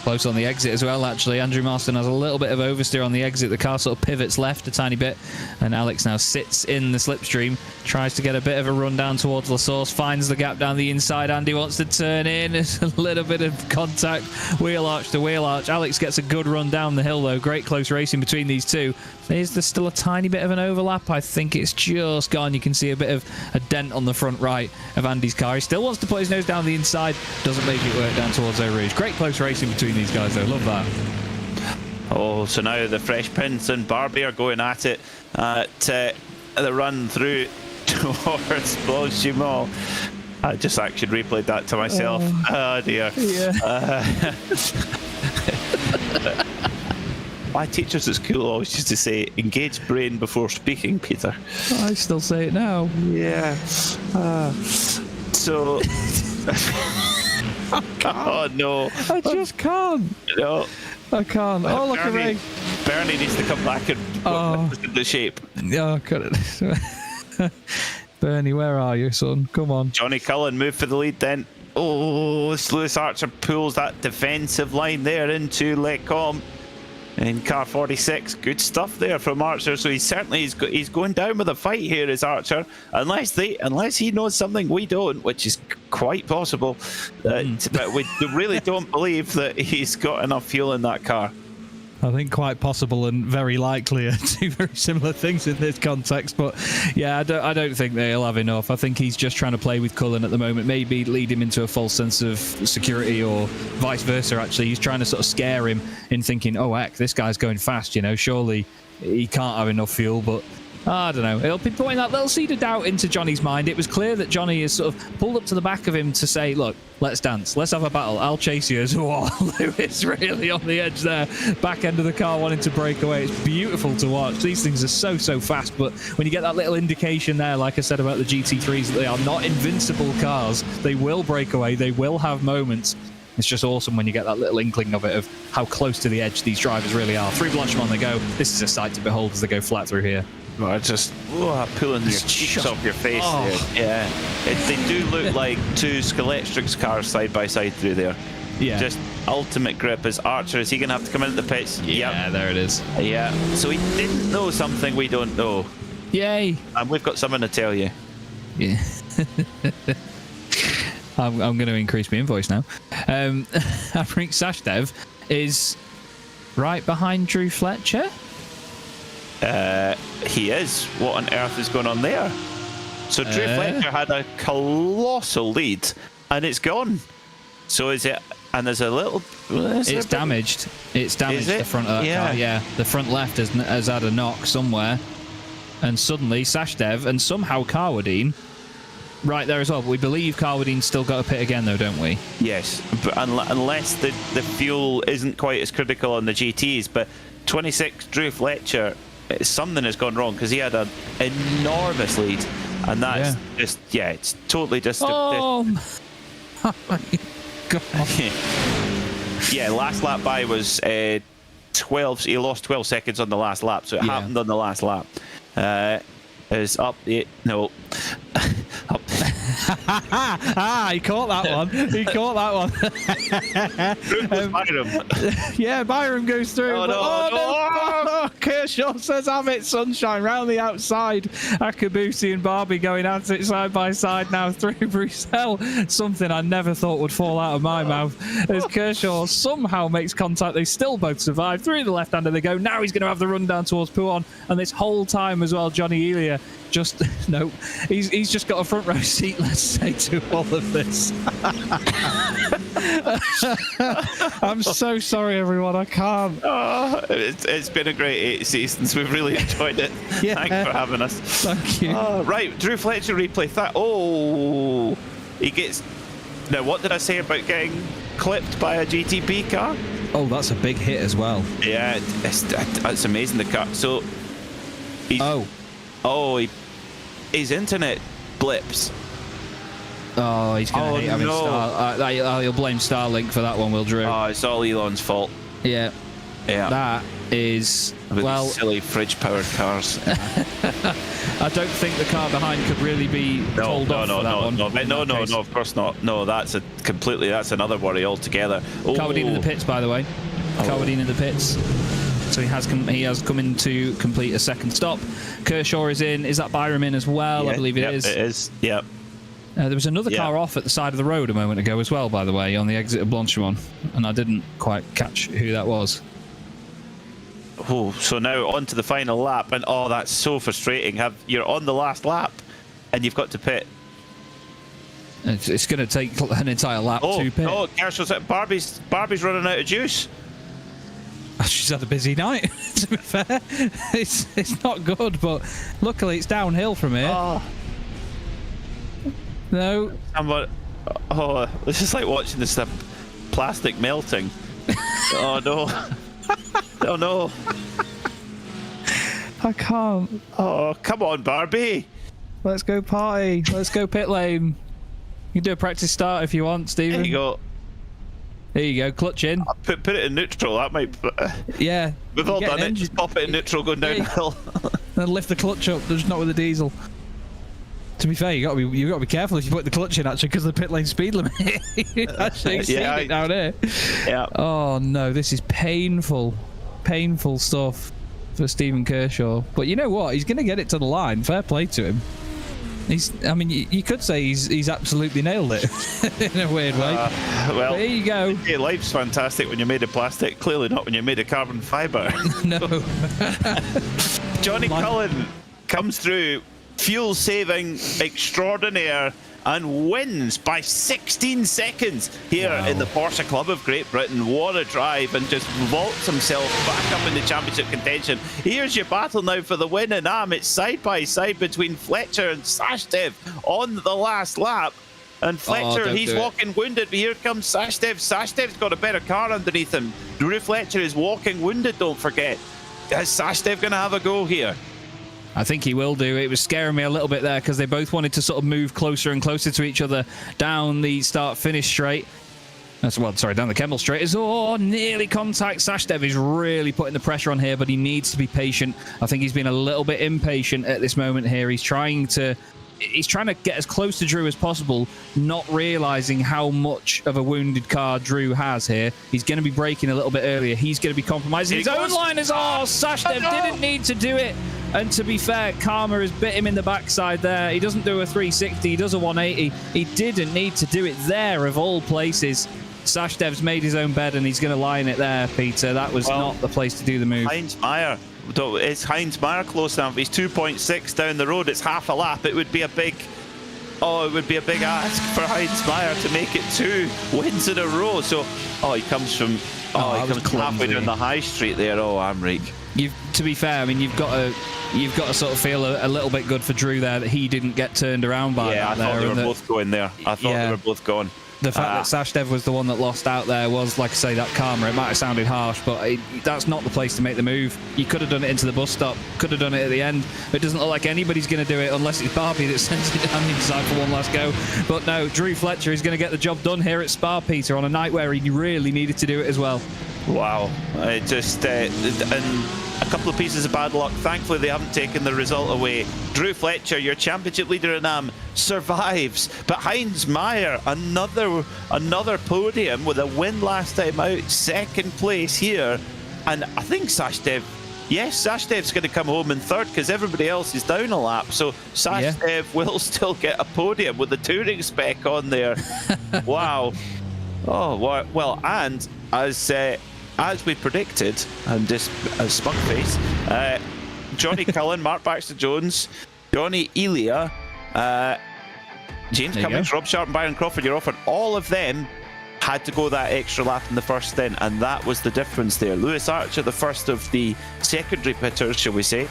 Close on the exit as well, actually. Andrew Marston has a little bit of oversteer on the exit. The car sort of pivots left a tiny bit, and Alex now sits in the slipstream, tries to get a bit of a run down towards La Source, finds the gap down the inside. Andy wants to turn in. There's a little bit of contact, wheel arch to wheel arch. Alex gets a good run down the hill, though. Great close racing between these two. Is there still a tiny bit of an overlap? I think it's just gone. You can see a bit of a dent on the front right of Andy's car. He still wants to put his nose down the inside, doesn't make it work down towards Eau Rouge. Great close racing between these guys, though. Love that. So now the Fresh Prince and Barbie are going at it at the run through towards Blanchimont. I just actually replayed that to myself. Oh dear. Yeah. My teachers at school always used to say, engage brain before speaking, Peter. I still say it now. Yeah. So... Oh, no. I just can't. No. I can't. Oh, look at Ray. Bernie needs to come back and put the shape. Oh, got it. Bernie, where are you, son? Come on. Johnny Cullen moved for the lead then. Lewis Archer pulls that defensive line there into Lecombe. In car 46, good stuff there from Archer. So he's going down with a fight here, is Archer, unless he knows something we don't, which is quite possible. But we really don't believe that he's got enough fuel in that car. I think quite possible and very likely are two very similar things in this context. But yeah, I don't think they'll have enough. I think he's just trying to play with Cullen at the moment, maybe lead him into a false sense of security, or vice versa. Actually, he's trying to sort of scare him in thinking, oh heck, this guy's going fast, surely he can't have enough fuel. But I don't know. It'll be putting that little seed of doubt into Johnny's mind. It was clear that Johnny is sort of pulled up to the back of him to say, look, let's dance. Let's have a battle. I'll chase you. Lewis really on the edge there. Back end of the car wanting to break away. It's beautiful to watch. These things are so fast. But when you get that little indication there, like I said about the GT3s, that they are not invincible cars. They will break away. They will have moments. It's just awesome when you get that little inkling of it, of how close to the edge these drivers really are. Through Blanchimont they go. This is a sight to behold as they go flat through here. Just pulling your cheeks off your face there. Yeah, they do look like two Scalextrics cars side by side through there. Yeah, just ultimate grip. As Archer, is he going to have to come into the pits? Yeah, there it is. Yeah, so he didn't know something we don't know. Yay! And we've got something to tell you. Yeah. I'm going to increase my invoice now. I think Sashdev is right behind Drew Fletcher. He is. What on earth is going on there? So Drew Fletcher had a colossal lead, and it's gone. So is it and there's a little... It's damaged. It's damaged, the front of that car. Yeah, the front left has had a knock somewhere. And suddenly, Sashdev and somehow Carwadine right there as well. But we believe Carwadine's still got a pit again, though, don't we? Yes, but unless the fuel isn't quite as critical on the GTs. But 26, Drew Fletcher, something has gone wrong because he had an enormous lead. And that's just, it's totally just... Oh, my God. Yeah, last lap by was 12. He lost 12 seconds on the last lap, so it happened on the last lap. Is up the up. He caught that one. He caught that one. Byram. Yeah, Byram goes through. Oh, no, Oh, Kershaw says, "Have it, sunshine," round the outside. Akabusi and Barbie going at it side by side now through Bruxelles. Something I never thought would fall out of my mouth. As Kershaw somehow makes contact, they still both survive. Through the left-hander they go. Now he's going to have the run down towards Pouon. And this whole time as well, Johnny Elia just, no, he's just got a front row seat, let's say, to all of this. I'm so sorry, everyone. I can't. Oh, it's been a great 8 seasons. We've really enjoyed it. Thanks for having us. Thank you. Right, Drew Fletcher replay that. Oh, he gets... Now, what did I say about getting clipped by a GTP car? Oh, that's a big hit as well. Yeah, it's amazing, the car. So, his internet blips. Oh, he's going to hate having he'll blame Starlink for that one, Will Drew. Oh, it's all Elon's fault. Yeah. That is... With silly fridge-powered cars. I don't think the car behind could really be told off for that one. No, of course not. No, that's another worry altogether. Oh. Carwadine in the pits, by the way. Carwadine in the pits. So he has come in to complete a second stop. Kershaw is in. Is that Byram in as well? I believe it is. It is. Yep. There was another car off at the side of the road a moment ago as well, by the way, on the exit of Blanchimont, and I didn't quite catch who that was. Oh, so now on to the final lap, and that's so frustrating. You're on the last lap, and you've got to pit. It's going to take an entire lap to pit. Oh, Kershaw's Barbie's running out of juice. She's had a busy night, to be fair. It's not good, but luckily it's downhill from here. Oh. No. This is like watching this plastic melting. Oh, no. Oh, no. I can't. Oh, come on, Barbie. Let's go party. Let's go pit lane. You can do a practice start if you want, Stephen. There you go. There you go, clutch in. Put it in neutral, that might... Yeah. We've all done it, just pop it in neutral going downhill. Then lift the clutch up, just not with the diesel. To be fair, you've got to be careful if you put the clutch in, actually, because of the pit lane speed limit. You actually exceed it down here. Yeah. Oh, no, this is painful. Painful stuff for Stephen Kershaw. But you know what? He's going to get it to the line. Fair play to him. I mean, you could say he's absolutely nailed it in a weird way. Well, but here you go. Your life's fantastic when you're made of plastic. Clearly not when you're made of carbon fibre. No. Johnny Cullen comes through, fuel saving extraordinaire, and wins by 16 seconds here in the Porsche Club of Great Britain. What a drive, and just vaults himself back up in the championship contention. Here's your battle now for the win in AM. It's side by side between Fletcher and Sashdev on the last lap. And Fletcher, he's walking wounded, but here comes Sashdev. Sashdev's got a better car underneath him. Drew Fletcher is walking wounded, don't forget. Is Sashdev going to have a go here? I think he will do. It was scaring me a little bit there because they both wanted to sort of move closer and closer to each other down the start-finish straight. Down the Kemmel straight. Nearly contact. Sashdev is really putting the pressure on here, but he needs to be patient. I think he's been a little bit impatient at this moment here. He's trying to get as close to Drew as possible, not realizing how much of a wounded car Drew has here. He's going to be braking a little bit earlier. He's going to be compromising his own liners. Sashdev didn't need to do it. And to be fair, Karma has bit him in the backside there. He doesn't do a 360, he does a 180. He didn't need to do it there, of all places. Sashdev's made his own bed and he's going to lie in it there, Peter. That was not the place to do the move. Heinz Meyer. It's Heinz Meyer close enough. He's 2.6 down the road. It's half a lap. It would be a big Oh, it would be a big ask for Heinz Meyer to make it 2 wins in a row. So, he comes from... he comes halfway down the high street there. Oh, Amrik. To be fair, I mean, you've got to sort of feel a little bit good for Drew there that he didn't get turned around by that. Yeah, I thought they were both going there. I thought they were both gone. The fact that Sashdev was the one that lost out there was, like I say, that karma. It might have sounded harsh, but that's not the place to make the move. You could have done it into the bus stop, could have done it at the end. It doesn't look like anybody's going to do it unless it's Barbie that sends it down the inside for one last go. But no, Drew Fletcher is going to get the job done here at Spa, Peter, on a night where he really needed to do it as well. Wow. And a couple of pieces of bad luck. Thankfully, they haven't taken the result away. Drew Fletcher, your championship leader in AM, survives. But Heinz Meyer, another podium with a win last time out, second place here. And I think Sashdev's going to come home in third because everybody else is down a lap. So Sashdev will still get a podium with the touring spec on there. Wow. Oh, well, and as we predicted, and just a smug face, Johnny Cullen, Mark Baxter-Jones, Johnny Elia, James Cummings, Rob Sharp and Byron Crawford, you're offered. All of them had to go that extra lap in the first stint, and that was the difference there. Lewis Archer, the first of the secondary pitters, shall we say,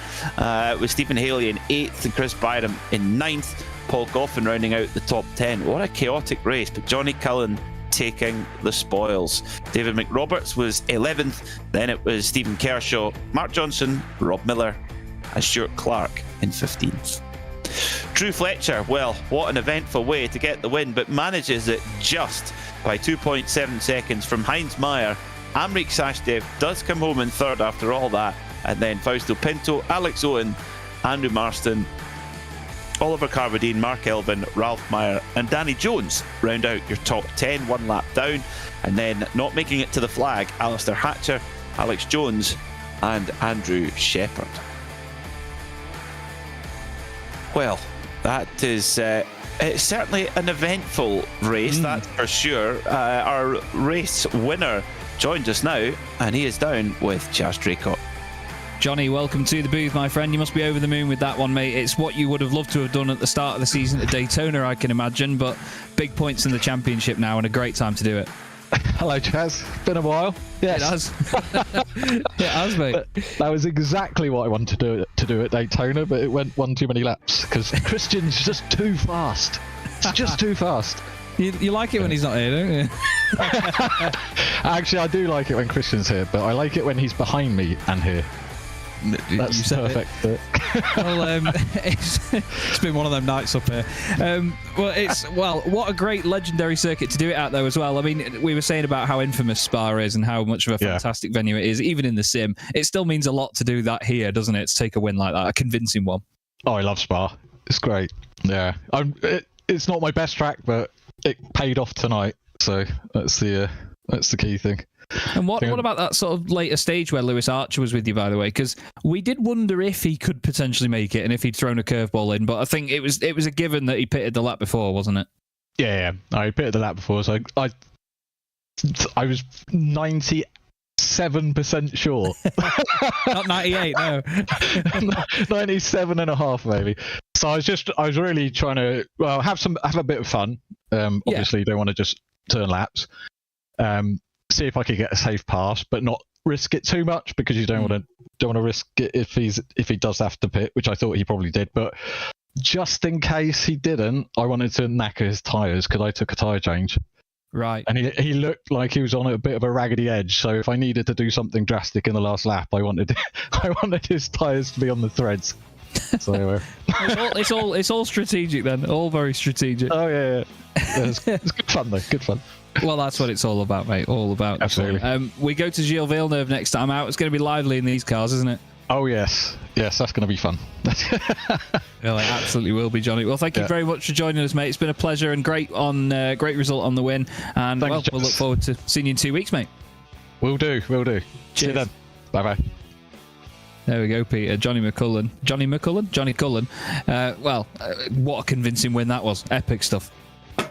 with Stephen Haley in 8th and Chris Byram in 9th. Paul Goffin rounding out the top 10. What a chaotic race, but Johnny Cullen taking the spoils. David McRoberts was 11th, then it was Stephen Kershaw, Mark Johnson, Rob Miller and Stuart Clark in 15th. Drew Fletcher, well, what an eventful way to get the win, but manages it just by 2.7 seconds from Heinz Meyer. Amrik Sashdev does come home in third after all that, and then Fausto Pinto, Alex Owen, Andrew Marston, Oliver Carvadine, Mark Elvin, Ralph Meyer and Danny Jones round out your top 10, 1 lap down. And then not making it to the flag, Alistair Hatcher, Alex Jones and Andrew Shepherd. Well, that is it's certainly an eventful race, that's for sure. Our race winner joins us now, and he is down with Charles Draycott. Johnny, welcome to the booth, my friend. You must be over the moon with that one, mate. It's what you would have loved to have done at the start of the season at Daytona, I can imagine, but big points in the championship now and a great time to do it. Hello, Chaz. Been a while. Yes. It has. It has, mate. That was exactly what I wanted to do at Daytona, but it went one too many laps because Christian's just too fast. It's just too fast. You like it when he's not here, don't you? Actually, I do like it when Christian's here, but I like it when he's behind me and here. That's perfect. Well, it's been one of them nights up here. What a great legendary circuit to do it at, though, as well. I mean, we were saying about how infamous Spa is and how much of a fantastic venue it is, even in the sim. It still means a lot to do that here, doesn't it? To take a win like that, a convincing one. Oh, I love Spa. It's great. Yeah, it's not my best track, but it paid off tonight, so that's the key thing. And what about that sort of later stage where Lewis Archer was with you, by the way? Because we did wonder if he could potentially make it and if he'd thrown a curveball in, but I think it was a given that he pitted the lap before, wasn't it? Yeah. I pitted the lap before, so I was 97% sure. Not 98, no. 97.5 maybe. So I was really trying to have a bit of fun. Obviously, you don't want to just turn laps. See if I could get a safe pass, but not risk it too much because you don't want to risk it if he does have to pit, which I thought he probably did. But just in case he didn't, I wanted to knacker his tyres because I took a tyre change. Right. And he looked like he was on a bit of a raggedy edge. So if I needed to do something drastic in the last lap, I wanted his tyres to be on the threads. So anyway. it's all strategic then. All very strategic. Oh yeah. It's good fun though. Good fun. Well, that's what it's all about, mate. All about. Absolutely. We go to Gilles Villeneuve next time out. It's going to be lively in these cars, isn't it? Oh, yes. Yes, that's going to be fun. Well, it absolutely will be, Johnny. Well, thank you very much for joining us, mate. It's been a pleasure and great result on the win. And we'll look forward to seeing you in 2 weeks, mate. Will do. Cheers. See you then. Bye-bye. There we go, Peter. Johnny Cullen. What a convincing win that was. Epic stuff.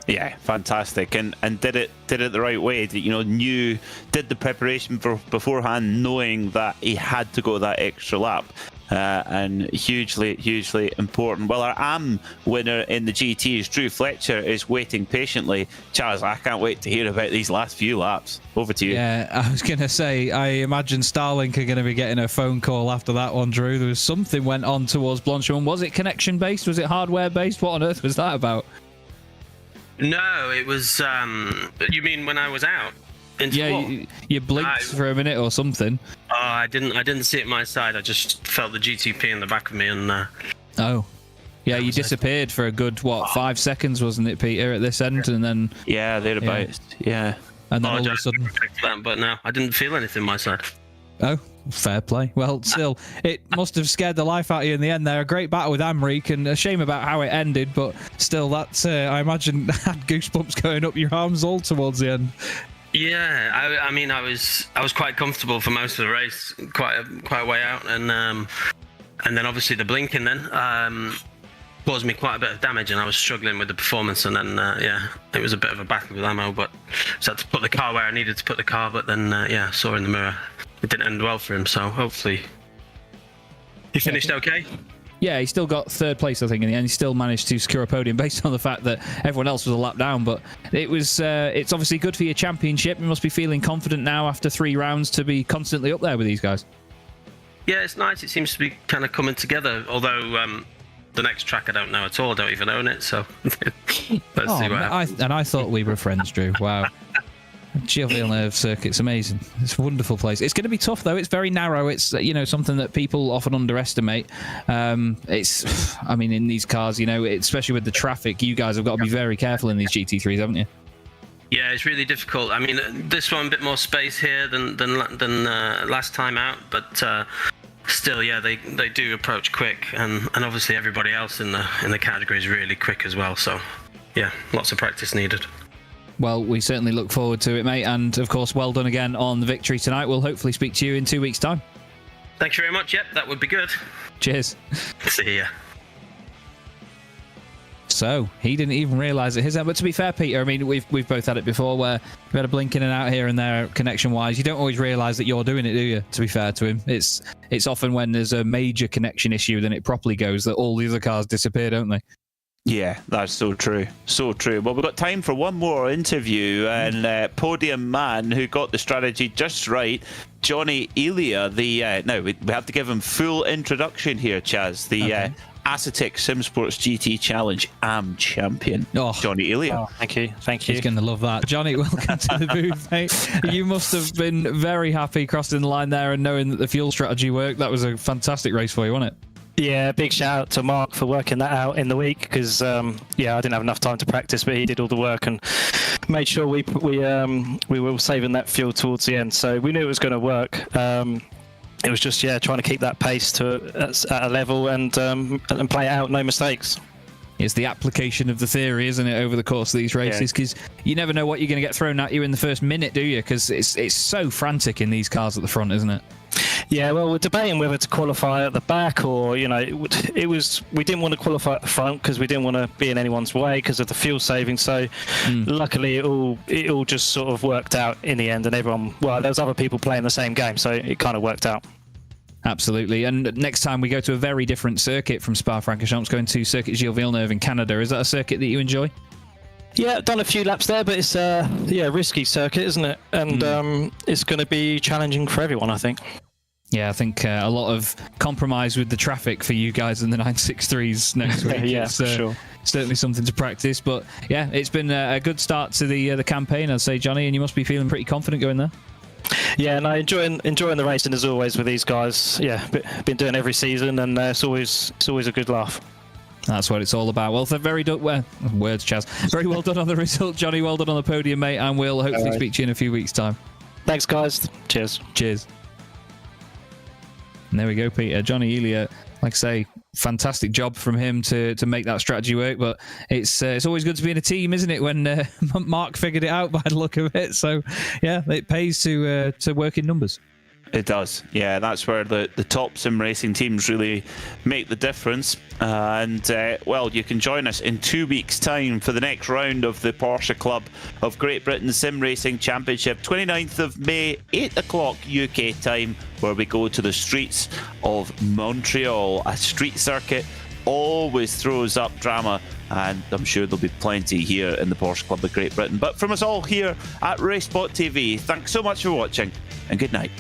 Yeah, fantastic, and did it the right way. Did the preparation beforehand, knowing that he had to go that extra lap. and hugely important. Well, our AM winner in the GTs, Drew Fletcher, is waiting patiently. Chaz, I can't wait to hear about these last few laps. Over to you. Yeah, I was going to say, I imagine Starlink are going to be getting a phone call after that one, Drew. There was something went on towards Blanchard. Was it connection-based? Was it hardware-based? What on earth was that about? No, it was... you mean when I was out? Yeah, you blinked for a minute or something. Oh, I didn't see it my side. I just felt the GTP in the back of me, and oh, yeah, you disappeared for a good 5 seconds, wasn't it, Peter? At this end, and then thereabouts. Yeah. And then all of a sudden, but no, I didn't feel anything my side. Oh, fair play. Well, still, it must have scared the life out of you in the end there. A great battle with Amrik, and a shame about how it ended, but still, that I imagine had goosebumps going up your arms all towards the end. Yeah, I mean, I was quite comfortable for most of the race, quite a way out, and then obviously the blinking then caused me quite a bit of damage, and I was struggling with the performance, and then it was a bit of a battle with ammo, but so I had to put the car where I needed to put the car, but then I saw in the mirror it didn't end well for him, so hopefully he finished okay. Yeah, he still got third place, I think, in the end. He still managed to secure a podium based on the fact that everyone else was a lap down. But it's obviously good for your championship. You must be feeling confident now after 3 rounds to be constantly up there with these guys. Yeah, it's nice. It seems to be kind of coming together. Although the next track I don't know at all. I don't even own it. So let's see what happens. I thought we were friends, Drew. Wow. Gilles Villeneuve circuit's amazing. It's a wonderful place. It's going to be tough though. It's very narrow. It's something that people often underestimate. In these cars, especially with the traffic, you guys have got to be very careful in these GT3s, haven't you? Yeah, it's really difficult. I mean, this one a bit more space here than last time out, but still, yeah, they do approach quick, and obviously everybody else in the category is really quick as well. So, yeah, lots of practice needed. Well, we certainly look forward to it, mate. And, of course, well done again on the victory tonight. We'll hopefully speak to you in 2 weeks' time. Thank you very much. Yep, that would be good. Cheers. See ya. So, he didn't even realise it his end. But to be fair, Peter, I mean, we've both had it before where we've had a blink in and out here and there connection-wise. You don't always realise that you're doing it, do you, to be fair to him? It's often when there's a major connection issue, then it properly goes, that all the other cars disappear, don't they? Yeah, that's so true. So true. Well, we've got time for one more interview, and podium man who got the strategy just right, Johnny Elia. Now, we have to give him full introduction here, Chaz. The Acetic SimSports GT Challenge AM champion, Johnny Elia. Oh, thank you. He's going to love that. Johnny, welcome to the booth, mate. You must have been very happy crossing the line there and knowing that the fuel strategy worked. That was a fantastic race for you, wasn't it? Yeah, big shout out to Mark for working that out in the week because I didn't have enough time to practice, but he did all the work and made sure we were saving that fuel towards the end. So we knew it was going to work. It was just trying to keep that pace at a level and play it out, no mistakes. It's the application of the theory, isn't it, over the course of these races? Because you never know what you're going to get thrown at you in the first minute, do you? Because it's so frantic in these cars at the front, isn't it? Yeah, well, we're debating whether to qualify at the back or, we didn't want to qualify at the front because we didn't want to be in anyone's way because of the fuel saving. So luckily it all just sort of worked out in the end, and there was other people playing the same game, so it kind of worked out. Absolutely. And next time we go to a very different circuit from Spa-Francorchamps, going to Circuit Gilles Villeneuve in Canada. Is that a circuit that you enjoy? Yeah, done a few laps there, but it's a risky circuit, isn't it? And it's going to be challenging for everyone, I think. Yeah, I think a lot of compromise with the traffic for you guys in the 963s next week. Yeah, for sure. Certainly something to practice. But yeah, it's been a good start to the campaign, I'd say, Johnny, and you must be feeling pretty confident going there. Yeah, and enjoying the racing as always with these guys. Yeah, been doing every season, and it's always a good laugh. That's what it's all about. Well, words, Chaz. Very well done on the result, Johnny. Well done on the podium, mate, and we'll hopefully speak to you in a few weeks' time. Thanks, guys. Cheers. And there we go, Peter. Johnny Elia, like I say, fantastic job from him to make that strategy work. But it's always good to be in a team, isn't it, when Mark figured it out by the look of it. So, yeah, it pays to work in numbers. It does, yeah. That's where the top sim racing teams really make the difference. Well, you can join us in 2 weeks' time for the next round of the Porsche Club of Great Britain Sim Racing Championship, 29th of May, 8 o'clock UK time, where we go to the streets of Montreal. A street circuit always throws up drama, and I'm sure there'll be plenty here in the Porsche Club of Great Britain. But from us all here at RaceSpotTV, thanks so much for watching, and good night.